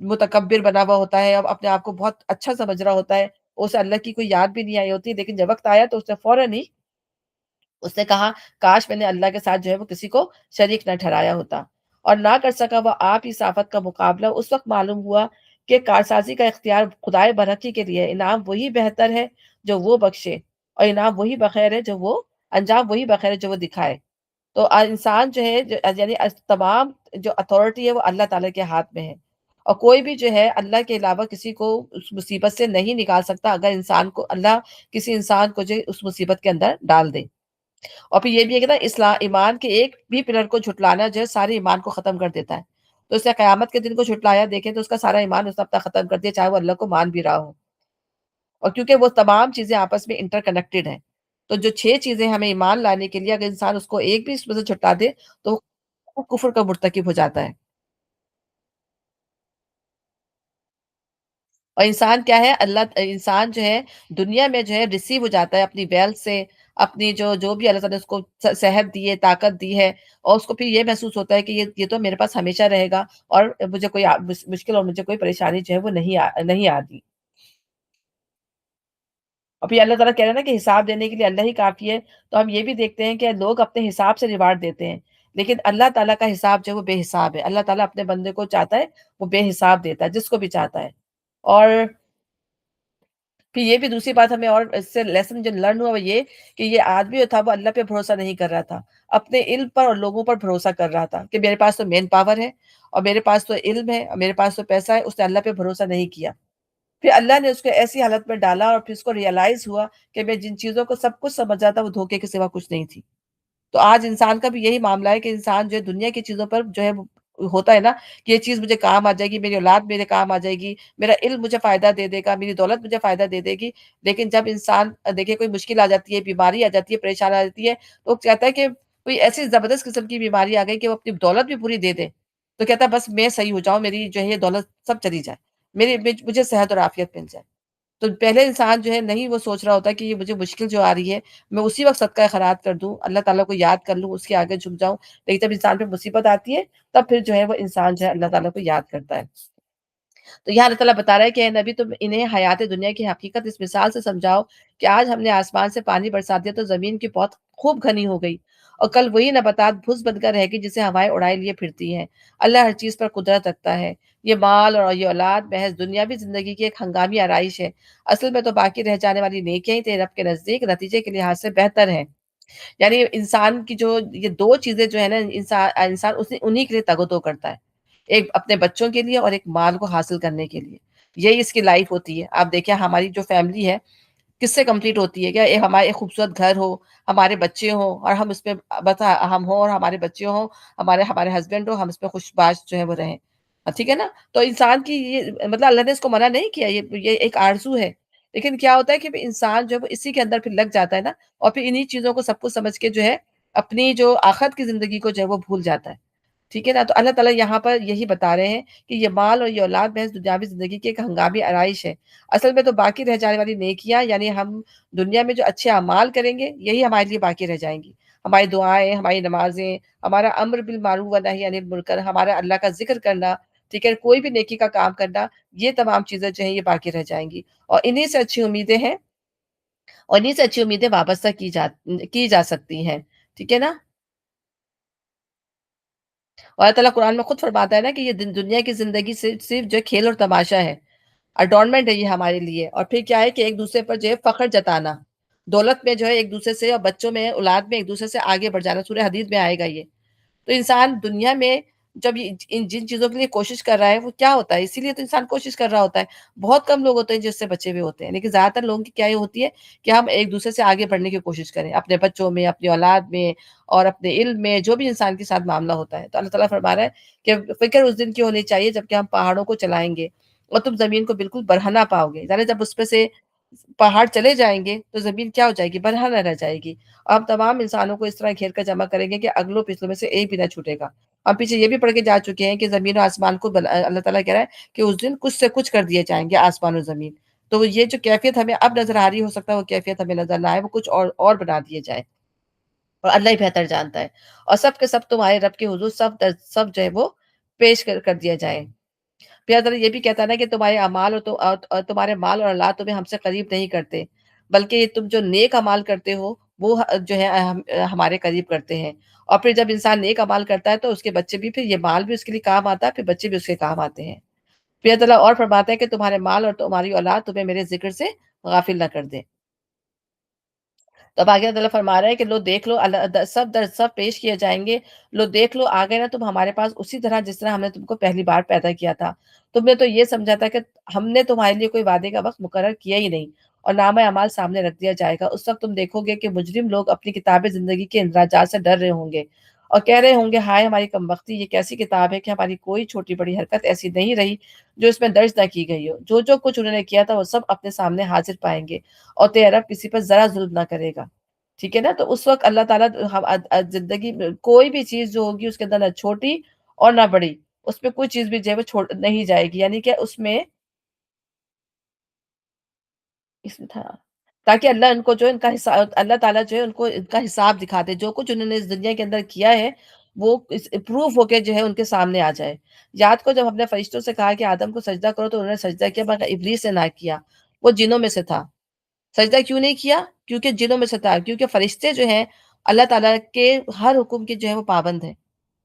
متکبر بنا ہوا ہوتا ہے، اب اپنے آپ کو بہت اچھا سمجھ رہا ہوتا ہے، اسے اللہ کی کوئی یاد بھی نہیں آئی ہوتی، لیکن جب وقت آیا تو اس نے فوراً ہی اس نے کہا کاش میں نے اللہ کے ساتھ جو ہے وہ کسی کو شریک نہ ٹھہرایا ہوتا اور نہ کر سکا وہ آپ ہی صافت کا مقابلہ۔ اس وقت معلوم ہوا کہ کارسازی کا اختیار خدائے برحقی کے لیے انعام وہی بہتر ہے جو وہ بخشے اور انعام وہی بخیر ہے جو وہ انجام وہی بخیر ہے جو وہ دکھائے۔ تو انسان جو ہے یعنی تمام جو اتھارٹی ہے وہ اللہ تعالیٰ کے ہاتھ میں ہے اور کوئی بھی جو ہے اللہ کے علاوہ کسی کو اس مصیبت سے نہیں نکال سکتا اگر انسان کو اللہ کسی انسان کو جو ہے اس مصیبت کے اندر ڈال دے۔ اور پھر یہ بھی ہے کہ نا اسلام ایمان کے ایک بھی پلر کو جھٹلانا جو ہے سارے ایمان کو ختم کر دیتا ہے۔ تو اس نے قیامت کے دن کو جھٹلایا دیکھیں تو اس کا سارا ایمان اس نے اپنا ختم کر دیا چاہے وہ اللہ کو مان بھی رہا ہو، اور کیونکہ وہ تمام چیزیں آپس میں انٹر کنیکٹڈ ہیں۔ تو جو 6 چیزیں ہمیں ایمان لانے کے لیے اگر انسان اس کو ایک بھی اس میں سے جھٹلا دے تو وہ کفر کا مرتکب ہو جاتا ہے۔ اور انسان کیا ہے اللہ انسان جو ہے دنیا میں جو ہے ریسیو ہو جاتا ہے اپنی ویلتھ سے، اپنی جو بھی اللہ تعالیٰ نے اس کو صحت دی ہے، طاقت دی ہے، اور اس کو پھر یہ محسوس ہوتا ہے کہ یہ تو میرے پاس ہمیشہ رہے گا اور مجھے کوئی مشکل اور مجھے کوئی پریشانی جو ہے وہ نہیں آتی۔ اور پھر اللہ تعالیٰ کہہ رہے ہیں نا کہ حساب دینے کے لیے اللہ ہی کافی ہے، تو ہم یہ بھی دیکھتے ہیں کہ لوگ اپنے حساب سے ریوارڈ دیتے ہیں، لیکن اللہ تعالیٰ کا حساب جو ہے وہ بے حساب ہے۔ اللہ تعالیٰ اپنے بندے کو چاہتا ہے وہ بے حساب دیتا ہے جس کو بھی چاہتا ہے۔ اور پھر یہ بھی دوسری بات ہمیں اور اس سے لیسن جو لرن ہوا وہ یہ کہ یہ آدمی جو تھا وہ اللہ پہ بھروسہ نہیں کر رہا تھا، اپنے علم پر اور لوگوں پر بھروسہ کر رہا تھا کہ میرے پاس تو مین پاور ہے اور میرے پاس تو علم ہے اور میرے پاس تو پیسہ ہے۔ اس نے اللہ پہ بھروسہ نہیں کیا، پھر اللہ نے اس کو ایسی حالت میں ڈالا اور پھر اس کو ریئلائز ہوا کہ میں جن چیزوں کو سب کچھ سمجھ جاتا وہ دھوکے کے سوا کچھ نہیں تھی۔ تو آج انسان کا بھی یہی معاملہ ہے کہ انسان جو ہے دنیا کی چیزوں پر جو ہے وہ ہوتا ہے نا کہ یہ چیز مجھے کام آ جائے گی، میری اولاد میرے کام آ جائے گی، میرا علم مجھے فائدہ دے دے گا، میری دولت مجھے فائدہ دے دے گی۔ لیکن جب انسان دیکھے کوئی مشکل آ جاتی ہے، بیماری آ جاتی ہے، پریشان آ جاتی ہے، تو وہ کہتا ہے کہ کوئی ایسی زبردست قسم کی بیماری آ گئی کہ وہ اپنی دولت بھی پوری دے دے تو کہتا ہے بس میں صحیح ہو جاؤں، میری جو ہے یہ دولت سب چلی جائے، مجھے صحت اور عافیت مل جائے۔ تو پہلے انسان جو ہے نہیں وہ سوچ رہا ہوتا کہ یہ مجھے مشکل جو آ رہی ہے میں اسی وقت صدقہ خیرات کر دوں، اللہ تعالیٰ کو یاد کر لوں، اس کے آگے جھک جاؤں۔ لیکن جب انسان پہ مصیبت آتی ہے تب پھر جو ہے وہ انسان جو ہے اللہ تعالیٰ کو یاد کرتا ہے۔ تو یہاں اللہ تعالیٰ بتا رہا ہے کہ اے نبی تم انہیں حیات دنیا کی حقیقت اس مثال سے سمجھاؤ کہ آج ہم نے آسمان سے پانی برسا دیا تو زمین کی بہت خوب گھنی ہو گئی اور کل وہی نباتات بھس بن کر رہے گی جسے ہوائیں اڑائے لیے پھرتی ہیں۔ اللہ ہر چیز پر قدرت رکھتا ہے۔ یہ مال اور یہ اولاد محض دنیاوی زندگی کی ایک ہنگامی آرائش ہے، اصل میں تو باقی رہ جانے والی نیکیاں ہی تیرے رب کے نزدیک نتیجے کے لحاظ سے بہتر ہیں۔ یعنی انسان کی جو یہ 2 چیزیں جو ہے نا انسان انہی کے لیے تگ و دو کرتا ہے، ایک اپنے بچوں کے لیے اور ایک مال کو حاصل کرنے کے لیے۔ یہی اس کی لائف ہوتی ہے۔ آپ دیکھیں ہماری جو فیملی ہے کس سے کمپلیٹ ہوتی ہے؟ کیا ہمارے ایک خوبصورت گھر ہو، ہمارے بچے ہوں اور ہم اس میں بس ہم ہوں اور ہمارے بچے ہوں، ہمارے ہسبینڈ ہو، ہم اس میں خوش باش جو ہے وہ رہیں، ٹھیک ہے نا؟ تو انسان کی یہ مطلب اللہ نے اس کو منع نہیں کیا، یہ ایک آرزو ہے، لیکن کیا ہوتا ہے کہ انسان جو ہے وہ اسی کے اندر پھر لگ جاتا ہے نا اور پھر انہی چیزوں کو سب کچھ سمجھ کے جو ہے اپنی جو آخرت کی زندگی کو جو ہے وہ بھول جاتا ہے، ٹھیک ہے نا؟ تو اللہ تعالیٰ یہاں پر یہی بتا رہے ہیں کہ یہ مال اور یہ اولاد محض دنیاوی زندگی کی ایک ہنگامی آرائش ہے، اصل میں تو باقی رہ جانے والی نیکیاں یعنی ہم دنیا میں جو اچھے اعمال کریں گے یہی ہمارے لیے باقی رہ جائیں گی۔ ہماری دعائیں، ہماری نمازیں، ہمارا امر بالمعروف و نہی عن المنکر، ہمارا اللہ کا ذکر کرنا، ٹھیک ہے، کوئی بھی نیکی کا کام کرنا، یہ تمام چیزیں جو ہیں یہ باقی رہ جائیں گی اور انہی سے اچھی امیدیں ہیں اور انہی سے اچھی امیدیں وابستہ کی جا سکتی ہیں، ٹھیک ہے نا؟ اور اللہ تعالیٰ قرآن میں خود فرماتا ہے نا کہ یہ دنیا کی زندگی صرف جو ہے کھیل اور تماشا ہے، اڈورنمنٹ ہے یہ ہمارے لیے، اور پھر کیا ہے کہ ایک دوسرے پر جو ہے فخر جتانا، دولت میں جو ہے ایک دوسرے سے اور بچوں میں اولاد میں ایک دوسرے سے آگے بڑھ جانا، سورہ حدید میں آئے گا یہ۔ تو انسان دنیا میں جب جن چیزوں کے لیے کوشش کر رہا ہے وہ کیا ہوتا ہے، اسی لیے تو انسان کوشش کر رہا ہوتا ہے۔ بہت کم لوگ ہوتے ہیں جس سے بچے ہوئے ہوتے ہیں، لیکن زیادہ تر لوگوں کی کیا یہ ہوتی ہے کہ ہم ایک دوسرے سے آگے بڑھنے کی کوشش کریں اپنے بچوں میں، اپنی اولاد میں اور اپنے علم میں، جو بھی انسان کے ساتھ معاملہ ہوتا ہے۔ تو اللہ تعالیٰ فرما رہا ہے کہ فکر اس دن کی ہونی چاہیے جبکہ ہم پہاڑوں کو چلائیں گے اور تم زمین کو بالکل برہنہ پاؤ گے، یعنی جب اس پہ سے پہاڑ چلے جائیں گے تو زمین کیا ہو جائے گی؟ برہنہ رہ جائے گی۔ اور ہم تمام انسانوں کو اس طرح گھیر کر جمع کریں گے کہ اگلوں پچھلوں میں سے ایک بھی نہ چھوٹے گا۔ ہم پیچھے یہ بھی پڑھ کے جا چکے ہیں کہ زمین و آسمان کو اللہ تعالیٰ کہہ رہا ہے کہ اس دن کچھ سے کچھ کر دیے جائیں گے آسمان و زمین۔ تو یہ جو کیفیت ہمیں اب نظر آ رہی ہو سکتا ہے وہ کیفیت ہمیں نظر نہ آئے، وہ کچھ اور بنا دیے جائے، اور اللہ ہی بہتر جانتا ہے۔ اور سب کے سب تمہارے رب کے حضور سب جو ہے وہ پیش کر دیا جائے۔ پھر اللہ یہ بھی کہتا ہے نا کہ تمہارے اعمال اور تمہارے مال اور اولاد تمہیں ہم سے قریب نہیں کرتے، بلکہ یہ تم جو نیک اعمال کرتے ہو وہ جو ہے ہمارے قریب کرتے ہیں۔ اور پھر جب انسان نیک اعمال کرتا ہے تو اس کے بچے بھی، پھر یہ مال بھی اس کے لیے کام آتا ہے، پھر بچے بھی اس کے کام آتے ہیں۔ پھر اللہ تعالیٰ اور فرماتا ہے کہ تمہارے مال اور تمہاری اولاد تمہیں میرے ذکر سے غافل نہ کر دے۔ تو اب آگے اللہ فرما رہا ہے کہ لو دیکھ لو، سب در سب پیش کیے جائیں گے، لو دیکھ لو آ گئے نا تم ہمارے پاس اسی طرح جس طرح ہم نے تم کو پہلی بار پیدا کیا تھا۔ تم نے تو یہ سمجھا تھا کہ ہم نے تمہارے لیے کوئی وعدے کا وقت مقرر کیا ہی نہیں، اور نامہ اعمال سامنے رکھ دیا جائے گا۔ اس وقت تم دیکھو گے کہ مجرم لوگ اپنی کتاب زندگی کے اندراجات سے ڈر رہے ہوں گے اور کہہ رہے ہوں گے ہائے ہماری کم بختی، یہ کیسی کتاب ہے کہ ہماری کوئی چھوٹی بڑی حرکت ایسی نہیں رہی جو اس میں درج نہ کی گئی ہو۔ جو کچھ انہوں نے کیا تھا وہ سب اپنے سامنے حاضر پائیں گے، اور تیرا رب کسی پر ذرا ظلم نہ کرے گا۔ ٹھیک ہے نا؟ تو اس وقت اللہ تعالیٰ زندگی میں کوئی بھی چیز جو ہوگی اس کے اندر نہ چھوٹی اور نہ بڑی، اس میں کوئی چیز بھی جو ہے وہ چھوٹ نہیں جائے گی، یعنی کہ اس میں تھا تاکہ اللہ ان کو جو ان کا حساب، اللہ تعالیٰ جو ہے ان کو ان کا حساب دکھا دے، جو کچھ انہوں نے اس دنیا کے اندر کیا ہے وہ پروف ہو کے جو ہے ان کے سامنے آ جائے۔ یاد کو جب ہم نے فرشتوں سے کہا کہ آدم کو سجدہ کرو تو انہوں نے سجدہ کیا، مگر ابلیس نے نہ کیا، وہ جنوں میں سے تھا۔ سجدہ کیوں نہیں کیا؟ کیونکہ جنوں میں سے تھا، کیونکہ فرشتے جو ہیں اللہ تعالیٰ کے ہر حکم کے جو ہے وہ پابند ہیں،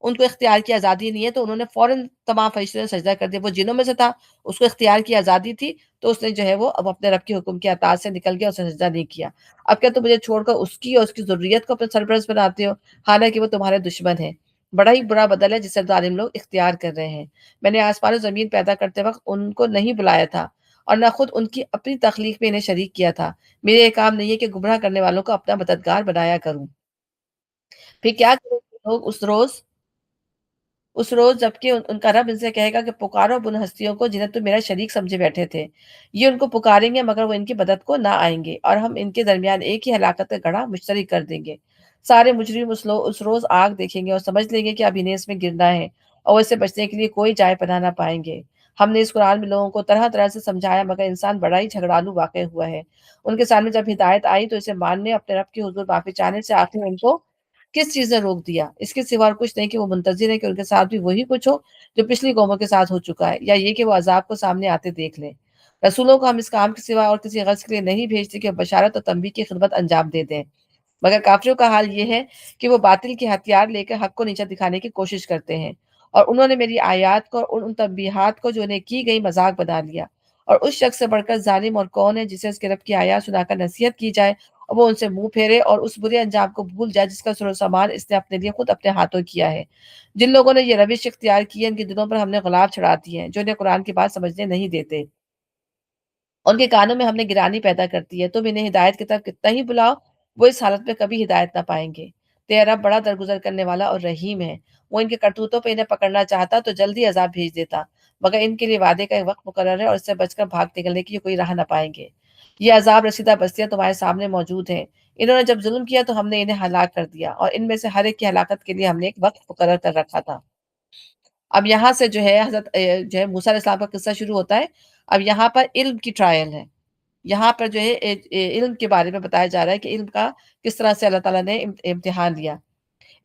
ان کو اختیار کی آزادی نہیں ہے، تو انہوں نے فوراً تمام فرشتوں نے سجدہ کر دیا۔ وہ جنوں میں سے تھا، اس کو اختیار کی آزادی تھی، تو اس نے جو ہے وہ اب اپنے رب کے حکم کی اطاعت سے نکل گیا، اس نے سجدہ نہیں کیا۔ اب کیا تم مجھے چھوڑ کر اس کی اور اس کی ذریت کو اپنے سرپرست بناتے ہو، حالانکہ وہ تمہارے دشمن ہیں؟ بڑا ہی برا بدل ہے جسے ظالم لوگ اختیار کر رہے ہیں۔ میں نے آسمان و زمین پیدا کرتے وقت ان کو نہیں بلایا تھا، اور نہ خود ان کی اپنی تخلیق میں انہیں شریک کیا تھا۔ میرے یہ کام نہیں ہے کہ گمراہ کرنے والوں کو اپنا مددگار بنایا کروں۔ پھر کیا کریں گے لوگ اس روز جبکہ ان کا رب ان سے کہے گا کہ پکارو اب ان ہستیوں کو جنہیں تم میرا شریک سمجھے بیٹھے تھے۔ یہ ان کو پکاریں گے مگر وہ ان کی مدد کو نہ آئیں گے، اور ہم ان کے درمیان ایک ہی ہلاکت کا گڑھا مشترک کر دیں گے۔ سارے مجرم اس روز آگ دیکھیں گے اور سمجھ لیں گے کہ اب انہیں اس میں گرنا ہے، اور وہ اس سے بچنے کے لیے کوئی جائے پناہ نہ پائیں گے۔ ہم نے اس قرآن میں لوگوں کو طرح طرح سے سمجھایا، مگر انسان بڑا ہی جھگڑالو واقع ہوا ہے۔ ان کے سامنے جب ہدایت آئی تو اسے ماننے، اپنے رب کے حضور معافی چاہنے سے آخر ان کو کس چیز نے روک دیا؟ اس کے سوا اور کچھ نہیں کہ وہ منتظر ہے کہ ان کے ساتھ بھی وہی کچھ ہو جو پچھلی قوموں کے ساتھ ہو چکا ہے، یا یہ کہ وہ عذاب کو سامنے آتے دیکھ لیں۔ رسولوں کو ہم اس کام کے سوا اور کسی غرض کے لیے نہیں بھیجتے کہ وہ بشارت اور تنبیہ کی خدمت انجام دے دیں، مگر کافروں کا حال یہ ہے کہ وہ باطل کے ہتھیار لے کر حق کو نیچا دکھانے کی کوشش کرتے ہیں، اور انہوں نے میری آیات کو اور ان تنبیہات کو جو انہیں کی گئی مذاق بنا لیا۔ اور اس شخص سے بڑھ کر ظالم اور کون ہے جسے اس کے رب کی آیات سنا کر نصیحت کی جائے اور وہ ان سے منہ پھیرے اور اس برے انجام کو بھول جائے جس کا سر و سامان اس نے اپنے لیے خود اپنے ہاتھوں کیا ہے۔ جن لوگوں نے یہ روش اختیار کی ہے ان کے دلوں پر ہم نے غلاف چڑھا دی ہے، جو انہیں قرآن کی بات سمجھنے نہیں دیتے، ان کے کانوں میں ہم نے گرانی پیدا کرتی ہے۔ تم انہیں ہدایت کی طرف کتنا ہی بلاؤ، وہ اس حالت میں کبھی ہدایت نہ پائیں گے۔ تیرا رب بڑا درگزر کرنے والا اور رحیم ہے، وہ ان کے کرتوتوں پہ انہیں پکڑنا چاہتا تو جلدی عذاب بھیج دیتا، مگر ان کے لیے وعدے کا ایک وقت مقرر ہے اور اس سے بچ کر بھاگ نکلنے کی کوئی راہ نہ پائیں گے۔ یہ عذاب رسیدہ بستیاں تمہارے سامنے موجود ہیں، انہوں نے جب ظلم کیا تو ہم نے انہیں ہلاک کر دیا، اور ان میں سے ہر ایک کی ہلاکت کے لیے ہم نے ایک وقت مقرر کر رکھا تھا۔ اب یہاں سے جو ہے حضرت جو ہے موسیٰ علیہ السلام کا قصہ شروع ہوتا ہے۔ اب یہاں پر علم کی ٹرائل ہے، یہاں پر جو ہے علم کے بارے میں بتایا جا رہا ہے کہ علم کا کس طرح سے اللہ تعالیٰ نے امتحان لیا۔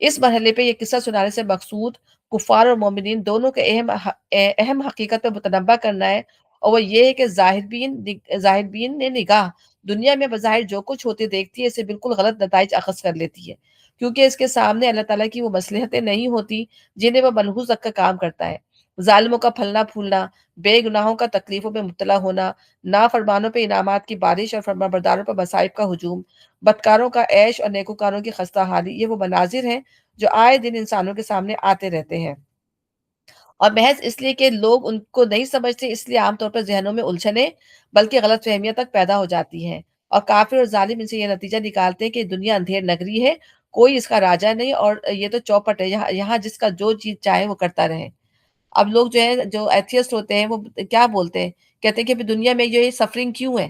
اس مرحلے پہ یہ قصہ سنانے سے مقصود کفار اور مومنین دونوں کے اہم حقیقت پہ متنبہ کرنا ہے، اور وہ یہ ہے کہ ظاہر بین نے نگاہ دنیا میں بظاہر جو کچھ ہوتے دیکھتی ہے اسے بالکل غلط نتائج اخذ کر لیتی ہے، کیونکہ اس کے سامنے اللہ تعالیٰ کی وہ مصلحتیں نہیں ہوتی جنہیں وہ ملحوظ رکھ کر کام کرتا ہے۔ ظالموں کا پھلنا پھولنا، بے گناہوں کا تکلیفوں میں مبتلا ہونا، نافرمانوں پہ انعامات کی بارش اور فرمانبرداروں پر مصائب کا ہجوم، بدکاروں کا عیش اور نیکوکاروں کی خستہ حالی، یہ وہ مناظر ہیں جو آئے دن انسانوں کے سامنے آتے رہتے ہیں، اور محض اس لیے کہ لوگ ان کو نہیں سمجھتے اس لیے عام طور پر ذہنوں میں الجھنیں بلکہ غلط فہمیاں تک پیدا ہو جاتی ہیں، اور کافر اور ظالم ان سے یہ نتیجہ نکالتے ہیں کہ دنیا اندھیر نگری ہے، کوئی اس کا راجہ نہیں، اور یہ تو چوپٹ ہے، یہاں جس کا جو چیز چاہے وہ کرتا رہے۔ اب لوگ جو ہے جو ایتھیسٹ ہوتے ہیں وہ کیا بولتے ہیں؟ کہتے ہیں کہ دنیا میں یہ سفرنگ کیوں ہے؟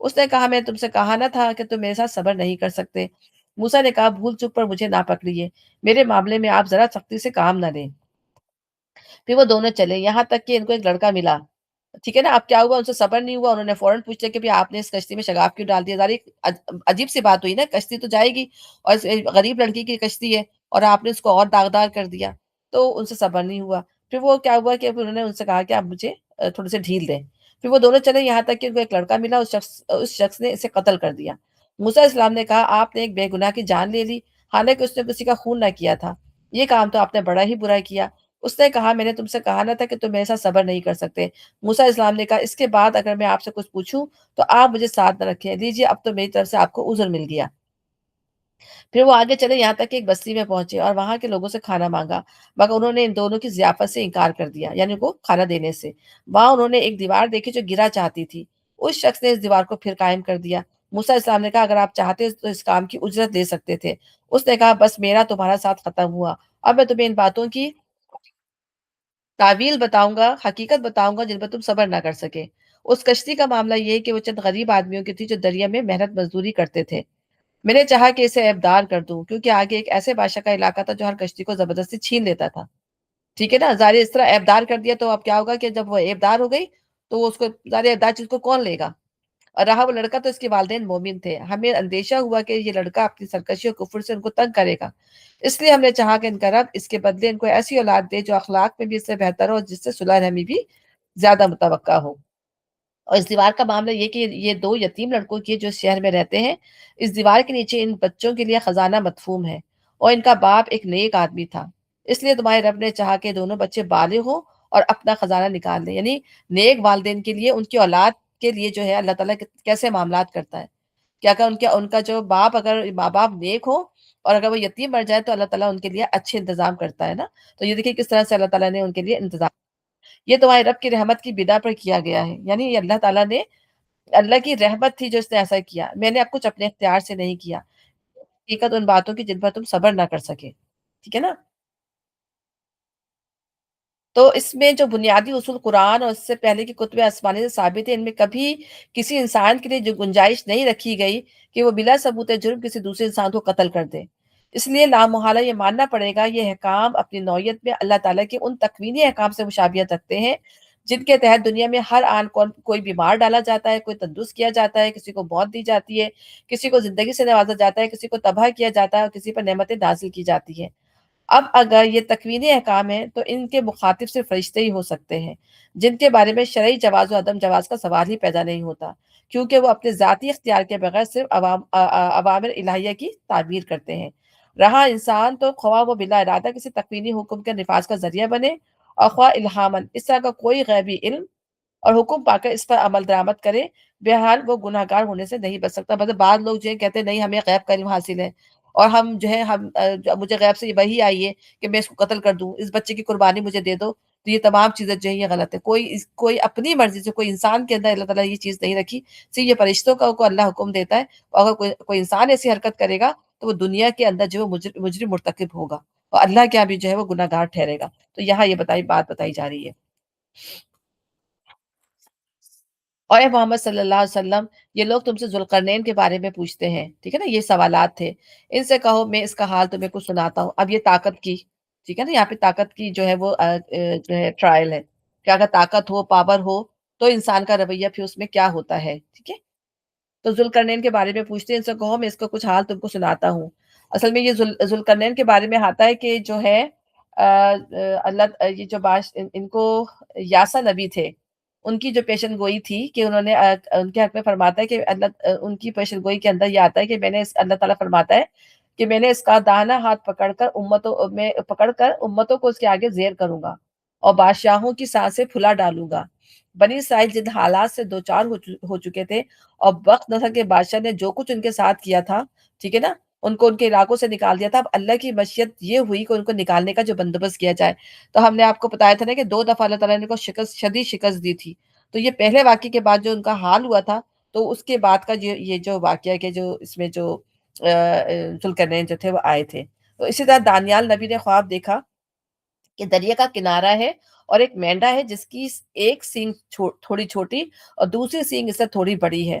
اس نے کہا میں نے تم سے کہا نہ تھا کہ تم میرے ساتھ صبر نہیں کر سکتے؟ موسیٰ نے کہا بھول چک پر مجھے نہ پکڑیے، میرے معاملے میں آپ ذرا سختی سے کام نہ لیں۔ پھر وہ دونوں چلے یہاں تک کہ ان کو ایک لڑکا ملا، ٹھیک ہے نا؟ اب کیا ہوا، ان سے صبر نہیں ہوا، انہوں نے فوراً پوچھ لیا کہ بھئی آپ نے اس کشتی میں شگاف کیوں ڈال دیا؟ ظاہر ہے عجیب سی بات ہوئی نا، کشتی تو جائے گی اور غریب لڑکی کی کشتی ہے اور آپ نے اس کو اور داغدار کر دیا، تو ان سے صبر نہیں ہوا۔ پھر وہ کیا ہوا کہ انہوں نے ان سے کہا کہ آپ مجھے تھوڑے سے ڈھیل دیں۔ پھر وہ دونوں چلے یہاں تک کہ ان کو ایک لڑکا ملا، اس شخص نے اسے قتل کر دیا۔ موسیٰ علیہ السلام نے کہا آپ نے ایک بے گناہ کی جان لے لی، حالانکہ اس نے کسی کا خون نہ کیا تھا، یہ کام تو آپ نے بڑا ہی برا کیا۔ اس نے کہا میں نے تم سے کہا نہ تھا کہ تم میرے ساتھ صبر نہیں کر سکتے؟ موسیٰ علیہ السلام نے کہا اس کے بعد اگر میں آپ سے کچھ پوچھوں تو آپ مجھے ساتھ نہ رکھیں، لیجیے اب تو میری طرف سے آپ کو عذر مل گیا۔ پھر وہ آگے چلے یہاں تک کہ ایک بستی میں پہنچے اور وہاں کے لوگوں سے کھانا مانگا، مگر انہوں نے ان دونوں کی ضیافت سے انکار کر دیا، یعنی ان کو کھانا دینے سے۔ وہاں انہوں نے ایک دیوار دیکھی جو گرا چاہتی تھی، اس شخص نے اس دیوار کو پھر قائم کر دیا۔ موسیٰ علیہ السلام نے کہا اگر آپ چاہتے تو اس کام کی اجرت لے سکتے تھے۔ اس نے کہا بس میرا تمہارا ساتھ ختم ہوا، اب میں تمہیں ان باتوں کی تعویل بتاؤں گا، حقیقت بتاؤں گا جن پر تم صبر نہ کر سکے۔ اس کشتی کا معاملہ یہ ہے کہ وہ چند غریب آدمیوں کی تھی جو دریا میں محنت مزدوری کرتے تھے۔ میں نے چاہا کہ اسے عیبدار کر دوں کیونکہ آگے ایک ایسے بادشاہ کا علاقہ تھا جو ہر کشتی کو زبردستی چھین لیتا تھا، ٹھیک ہے نا؟ ظاہر ہے اس طرح عیبدار کر دیا تو اب کیا ہوگا کہ جب وہ عیبدار ہو گئی تو وہ اس کو ظاہر ہے عیبدار چیز کو کون لے گا؟ اور رہا وہ لڑکا تو اس کے والدین مومن تھے، ہمیں اندیشہ ہوا کہ یہ لڑکا اپنی سرکشی اور کفر سے ان کو تنگ کرے گا، اس لیے ہم نے چاہا کہ ان کا رب اس کے بدلے ان کو ایسی اولاد دے جو اخلاق میں بھی اس سے بہتر ہو اور جس سے صلح رحمی بھی زیادہ متوقع ہو۔ اور اس دیوار کا معاملہ یہ کہ یہ دو یتیم لڑکوں کی جو اس شہر میں رہتے ہیں، اس دیوار کے نیچے ان بچوں کے لیے خزانہ مدفون ہے اور ان کا باپ ایک نیک آدمی تھا، اس لیے تمہارے رب نے چاہا کہ دونوں بچے بالغ ہوں اور اپنا خزانہ نکال لیں، یعنی نیک والدین کے لیے ان کی اولاد کے لیے جو ہے اللہ تعالیٰ کیسے معاملات کرتا ہے کہ اگر ان کا جو باپ اگر ماں باپ نیک ہو اور اگر وہ یتیم مر جائے تو اللہ تعالیٰ ان کے لیے اچھے انتظام کرتا ہے نا۔ تو یہ دیکھیے کس طرح سے اللہ تعالیٰ نے ان کے لیے انتظام، یہ تمہارے رب کی رحمت کی بنا پر کیا گیا ہے، یعنی یہ اللہ تعالیٰ نے، اللہ کی رحمت تھی جو اس نے ایسا کیا، میں نے اب کچھ اپنے اختیار سے نہیں کیا، حقیقت ان باتوں کی جن پر تم صبر نہ کر سکے، ٹھیک ہے نا؟ تو اس میں جو بنیادی اصول قرآن اور اس سے پہلے کی کتب آسمانی سے ثابت ہے، ان میں کبھی کسی انسان کے لیے جو گنجائش نہیں رکھی گئی کہ وہ بلا ثبوت جرم کسی دوسرے انسان کو قتل کر دے۔ اس لیے لامحالہ یہ ماننا پڑے گا یہ حکام اپنی نوعیت میں اللہ تعالیٰ کے ان تکوینی احکام سے مشابہت رکھتے ہیں جن کے تحت دنیا میں ہر آن کون کوئی بیمار ڈالا جاتا ہے، کوئی تندرست کیا جاتا ہے، کسی کو موت دی جاتی ہے، کسی کو زندگی سے نوازا جاتا ہے، کسی کو تباہ کیا جاتا ہے اور کسی پر نعمتیں نازل کی جاتی ہیں۔ اب اگر یہ تکوینی احکام ہیں تو ان کے مخاطب صرف فرشتے ہی ہو سکتے ہیں جن کے بارے میں شرعی جواز و عدم جواز کا سوال ہی پیدا نہیں ہوتا، کیونکہ وہ اپنے ذاتی اختیار کے بغیر صرف عوامر الہیہ کی تعبیر کرتے ہیں۔ رہا انسان تو خواہ وہ بلا ارادہ کسی تکوینی حکم کے نفاذ کا ذریعہ بنے اور خواہ الہامن اس طرح کا کوئی غیبی علم اور حکم پا کر اس پر عمل درآمد کرے، بہرحال وہ گناہ گار ہونے سے نہیں بچ سکتا۔ مطلب بعض لوگ جو ہے کہتے ہیں نہیں ہمیں غیب کا علم حاصل ہے اور ہم جو ہے مجھے غیب سے یہ وحی آئی ہے کہ میں اس کو قتل کر دوں، اس بچے کی قربانی مجھے دے دو، تو یہ تمام چیزیں جو ہے یہ غلط ہے۔ کوئی اپنی مرضی سے کوئی انسان کے اندر اللہ تعالیٰ نے یہ چیز نہیں رکھی، صرف یہ فرشتوں کو اللہ حکم دیتا ہے، اور اگر کوئی انسان ایسی حرکت کرے گا تو وہ دنیا کے اندر جو ہے مجرم مرتکب ہوگا اور اللہ کے یہاں بھی جو ہے وہ گناہ گار ٹھہرے گا۔ تو یہاں یہ بات بتائی جا رہی ہے۔ اور اے محمد صلی اللہ علیہ وسلم، یہ لوگ تم سے ذوالقرنین کے بارے میں پوچھتے ہیں، ٹھیک ہے نا؟ یہ سوالات تھے، ان سے کہو میں اس کا حال تمہیں کچھ سناتا ہوں۔ اب یہ طاقت کی، ٹھیک ہے نا؟ یہاں پہ طاقت کی جو ہے وہ جو ہے ٹرائل ہے کہ اگر طاقت ہو، پاور ہو تو انسان کا رویہ پھر اس میں کیا ہوتا ہے، ٹھیک ہے؟ تو ذوالقرنین کے بارے میں پوچھتے ہیں، ان سے کہو میں اس کا کچھ حال تم کو سناتا ہوں۔ اصل میں یہ ذوالقرنین کے بارے میں آتا ہے کہ جو ہے اللہ یہ جو ان کو یاسا نبی تھے، ان کی جو پیشن گوئی تھی کہ انہوں نے ان کے حق میں فرماتا ہے کہ اللہ ان کی پیشن گوئی کے اندر یہ آتا ہے کہ اللہ تعالیٰ فرماتا ہے کہ میں نے اس کا داہنا ہاتھ پکڑ کر امتوں کو اس کے آگے زیر کروں گا اور بادشاہوں کی سانسیں پھلا ڈالوں گا۔ بنی اسرائیل جن حالات سے دوچار ہو چکے تھے اور وقت نصر کے بادشاہ نے جو کچھ ان کے ساتھ کیا تھا، ٹھیک ہے نا؟ ان کو ان کے علاقوں سے نکال دیا تھا، اب اللہ کی مشیت یہ ہوئی کہ ان کو نکالنے کا جو بندوبست کیا جائے۔ تو ہم نے آپ کو بتایا تھا نا کہ 2 دفعہ اللہ تعالیٰ نے کو شدید شکست دی تھی۔ تو یہ پہلے واقعے کے بعد جو ان کا حال ہوا تھا، تو اس کے بعد کا یہ جو واقعہ کہ جو اس میں جو ذوالقرنین جو تھے وہ آئے تھے۔ تو اسی طرح دانیال نبی نے خواب دیکھا کہ دریا کا کنارہ ہے اور ایک مینڈا ہے جس کی ایک سینگ تھوڑی چھوٹی اور دوسری سینگ اس سے تھوڑی بڑی ہے،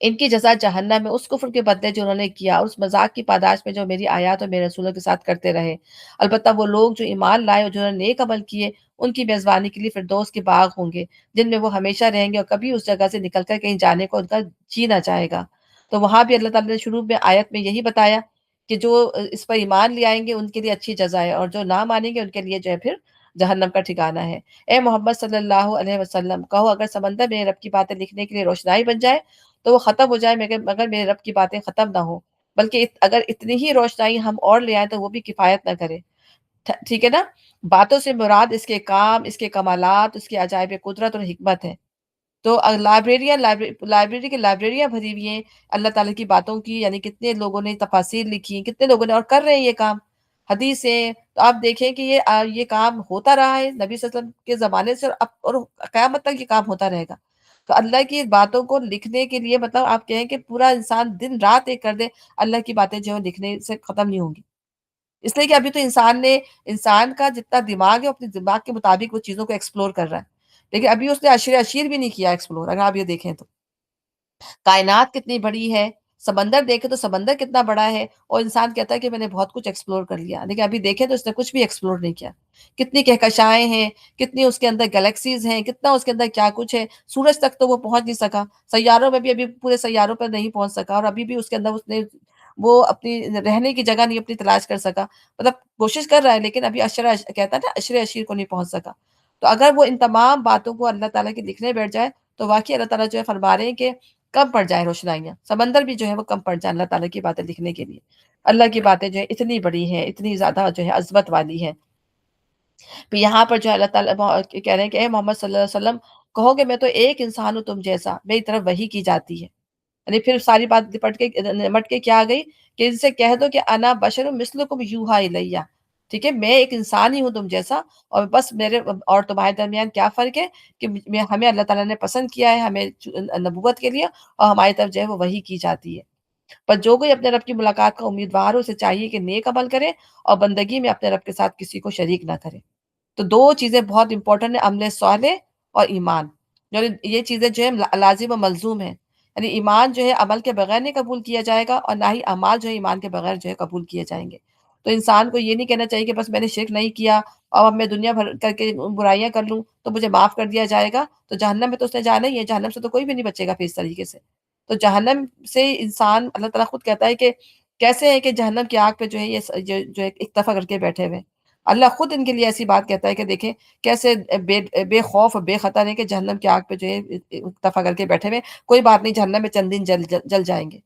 ان کی جزا جہنم میں اس کفر کے بدلے جو انہوں نے کیا، اور اس مذاق کی پاداش میں جو میری آیات اور میرے رسولوں کے ساتھ کرتے رہے۔ البتہ وہ لوگ جو ایمان لائے اور جنہوں نے نیک عمل کیے، ان کی میزبانی کے لیے فردوس کے باغ ہوں گے، جن میں وہ ہمیشہ رہیں گے اور کبھی اس جگہ سے نکل کر کہیں جانے کو ان کا جی نہ چاہے گا۔ تو وہاں بھی اللہ تعالیٰ نے شروع میں آیت میں یہی بتایا کہ جو اس پر ایمان لے آئیں گے ان کے لیے اچھی جزا ہے، اور جو نہ مانیں گے ان کے لیے جو ہے پھر جہنم کا ٹھکانہ ہے۔ اے محمد صلی اللہ علیہ وسلم، کہو اگر سمندر میرے رب کی باتیں لکھنے کے لیے روشنائی بن جائے تو وہ ختم ہو جائے، مگر میرے رب کی باتیں ختم نہ ہو، بلکہ اگر اتنی ہی روشنائی ہم اور لے آئیں تو وہ بھی کفایت نہ کرے۔ ٹھیک ہے نا؟ باتوں سے مراد اس کے کام، اس کے کمالات، اس کے عجائب قدرت اور حکمت ہے۔ تو لائبریری کی لائبریریاں بھری ہوئی ہیں اللہ تعالیٰ کی باتوں کی، یعنی کتنے لوگوں نے تفاسیر لکھی، کتنے لوگوں نے اور کر رہے ہیں یہ کام، حدیثیں۔ تو آپ دیکھیں کہ یہ کام ہوتا رہا ہے نبی صلی اللہ علیہ وسلم کے زمانے سے، اور قیامت تک یہ کام ہوتا رہے گا۔ تو اللہ کی باتوں کو لکھنے کے لیے مطلب آپ کہیں کہ پورا انسان دن رات ایک کر دے، اللہ کی باتیں جو ہے لکھنے سے ختم نہیں ہوں گی۔ اس لیے کہ ابھی تو انسان کا جتنا دماغ ہے اپنے دماغ کے مطابق وہ چیزوں کو ایکسپلور کر رہا ہے، لیکن ابھی اس نے اشیر بھی نہیں کیا ایکسپلور، اگر آپ یہ دیکھیں تو کائنات کتنی بڑی ہے، سمندر دیکھیں تو سمندر کتنا بڑا ہے، اور انسان کہتا ہے کہ میں نے بہت کچھ ایکسپلور کر لیا، لیکن ابھی دیکھیں تو اس نے کچھ بھی ایکسپلور نہیں کیا۔ کتنی کہکشائیں ہیں، کتنی اس کے اندر گلیکسیز ہیں، کتنا اس کے اندر کیا کچھ ہے، سورج تک تو وہ پہنچ نہیں سکا، سیاروں میں بھی ابھی پورے سیاروں پر نہیں پہنچ سکا، اور ابھی بھی اس کے اندر اس نے وہ اپنی رہنے کی جگہ نہیں اپنی تلاش کر سکا، مطلب کوشش کر رہا ہے لیکن ابھی کہتا ہے نا اشر اشیر کو نہیں پہنچ سکا۔ تو اگر وہ ان تمام باتوں کو اللہ تعالیٰ کے لکھنے بیٹھ جائے تو واقعی اللہ تعالیٰ جو ہے فرما رہے ہیں کہ کم پڑ جائیں روشنائیاں، سمندر بھی جو ہے وہ کم پڑ جائیں اللہ تعالیٰ کی باتیں لکھنے کے لیے۔ اللہ کی باتیں جو ہے اتنی بڑی ہیں، اتنی زیادہ جو ہے عظمت والی ہیں۔ پھر یہاں پر جو ہے اللہ تعالیٰ کہہ رہے ہیں کہ اے محمد صلی اللہ علیہ وسلم، کہو کہ میں تو ایک انسان ہوں تم جیسا، میری طرف وحی کی جاتی ہے۔ یعنی پھر ساری بات نمٹ کے کیا آ گئی کہ ان سے کہہ دو کہ انا بشر مثلکم یوحا الیہ، ٹھیک ہے، میں ایک انسان ہی ہوں تم جیسا، اور بس میرے اور تمہارے درمیان کیا فرق ہے کہ ہمیں اللہ تعالیٰ نے پسند کیا ہے ہمیں نبوت کے لیے، اور ہماری طرف جو ہے وہ وحی کی جاتی ہے۔ پر جو کوئی اپنے رب کی ملاقات کا امیدوار ہو، اسے چاہیے کہ نیک عمل کرے اور بندگی میں اپنے رب کے ساتھ کسی کو شریک نہ کرے۔ تو دو چیزیں بہت امپورٹنٹ ہیں، عمل صالح اور ایمان، یعنی یہ چیزیں جو ہے لازم و ملزوم ہیں۔ یعنی ایمان جو ہے عمل کے بغیر نہیں قبول کیا جائے گا، اور نہ ہی اعمال جو ہے ایمان کے بغیر جو ہے قبول کیے جائیں گے۔ تو انسان کو یہ نہیں کہنا چاہیے کہ بس میں نے شرک نہیں کیا اور اب میں دنیا بھر کر کے برائیاں کر لوں تو مجھے معاف کر دیا جائے گا، تو جہنم میں تو اس نے جانا ہی ہے، جہنم سے تو کوئی بھی نہیں بچے گا پھر اس طریقے سے۔ تو جہنم سے انسان، اللہ تعالیٰ خود کہتا ہے کہ کیسے ہے کہ جہنم کی آگ پہ جو ہے یہ جو اکتفا کر کے بیٹھے ہوئے ہیں۔ اللہ خود ان کے لیے ایسی بات کہتا ہے کہ دیکھیں کیسے بے خوف اور بے خطر ہے کہ جہنم کی آگ پہ جو ہے اکتفا کر کے بیٹھے ہوئے، کوئی بات نہیں جہنم میں چند دن جل جائیں گے۔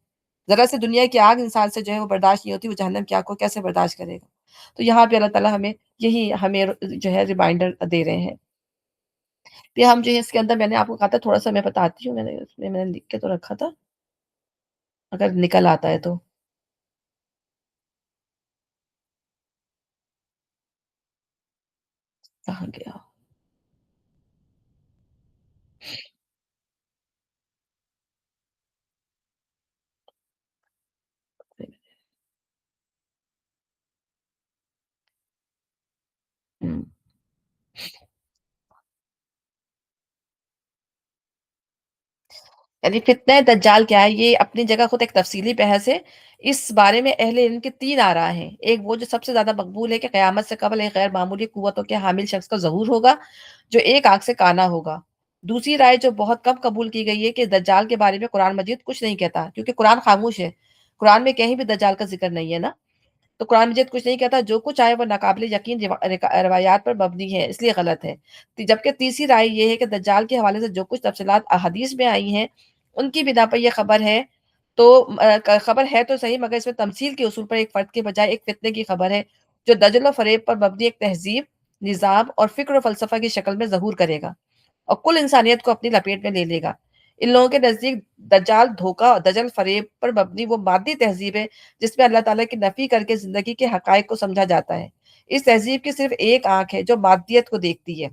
ذرا سے دنیا کی آگ انسان سے جو ہے وہ برداشت نہیں ہوتی، وہ جہنم کی آگ کو کیسے برداشت کرے گا؟ تو یہاں پہ اللہ تعالیٰ ہمیں جو ہے ریمائنڈر دے رہے ہیں۔ پھر ہم جو ہے اس کے اندر، میں نے آپ کو کہا تھا تھوڑا سا میں بتاتی ہوں، میں نے لکھ کے تو رکھا تھا، اگر نکل آتا ہے تو۔ کہاں گیا؟ ہم۔ یعنی فتنہ دجال کیا ہے، یہ اپنی جگہ خود ایک تفصیلی بحث ہے۔ اس بارے میں اہل علم کے تین آراء ہیں۔ ایک وہ جو سب سے زیادہ مقبول ہے کہ قیامت سے قبل ایک غیر معمولی قوتوں کے حامل شخص کا ظہور ہوگا جو ایک آنکھ سے کانا ہوگا۔ دوسری رائے جو بہت کم قبول کی گئی ہے کہ دجال کے بارے میں قرآن مجید کچھ نہیں کہتا، کیونکہ قرآن خاموش ہے، قرآن میں کہیں بھی دجال کا ذکر نہیں ہے نا، تو قرآن مجید کچھ نہیں کہتا، جو کچھ آئے وہ ناقابل یقین روایات پر مبنی ہے، اس لیے غلط ہے۔ جبکہ تیسری رائے یہ ہے کہ دجال کے حوالے سے جو کچھ تفصیلات احادیث میں آئی ہیں ان کی بنا پر یہ خبر ہے، تو خبر ہے تو صحیح، مگر اس میں تمثیل کے اصول پر ایک فرد کے بجائے ایک فتنے کی خبر ہے جو دجل و فریب پر مبنی ایک تہذیب، نظام اور فکر و فلسفہ کی شکل میں ظہور کرے گا اور کل انسانیت کو اپنی لپیٹ میں لے لے گا۔ ان لوگوں کے نزدیک دجال دھوکہ اور دجل فریب پر مبنی وہ مادی تہذیب ہے جس میں اللہ تعالیٰ کی نفی کر کے زندگی کے حقائق کو سمجھا جاتا ہے۔ اس تہذیب کی صرف ایک آنکھ ہے جو مادیت کو دیکھتی ہے،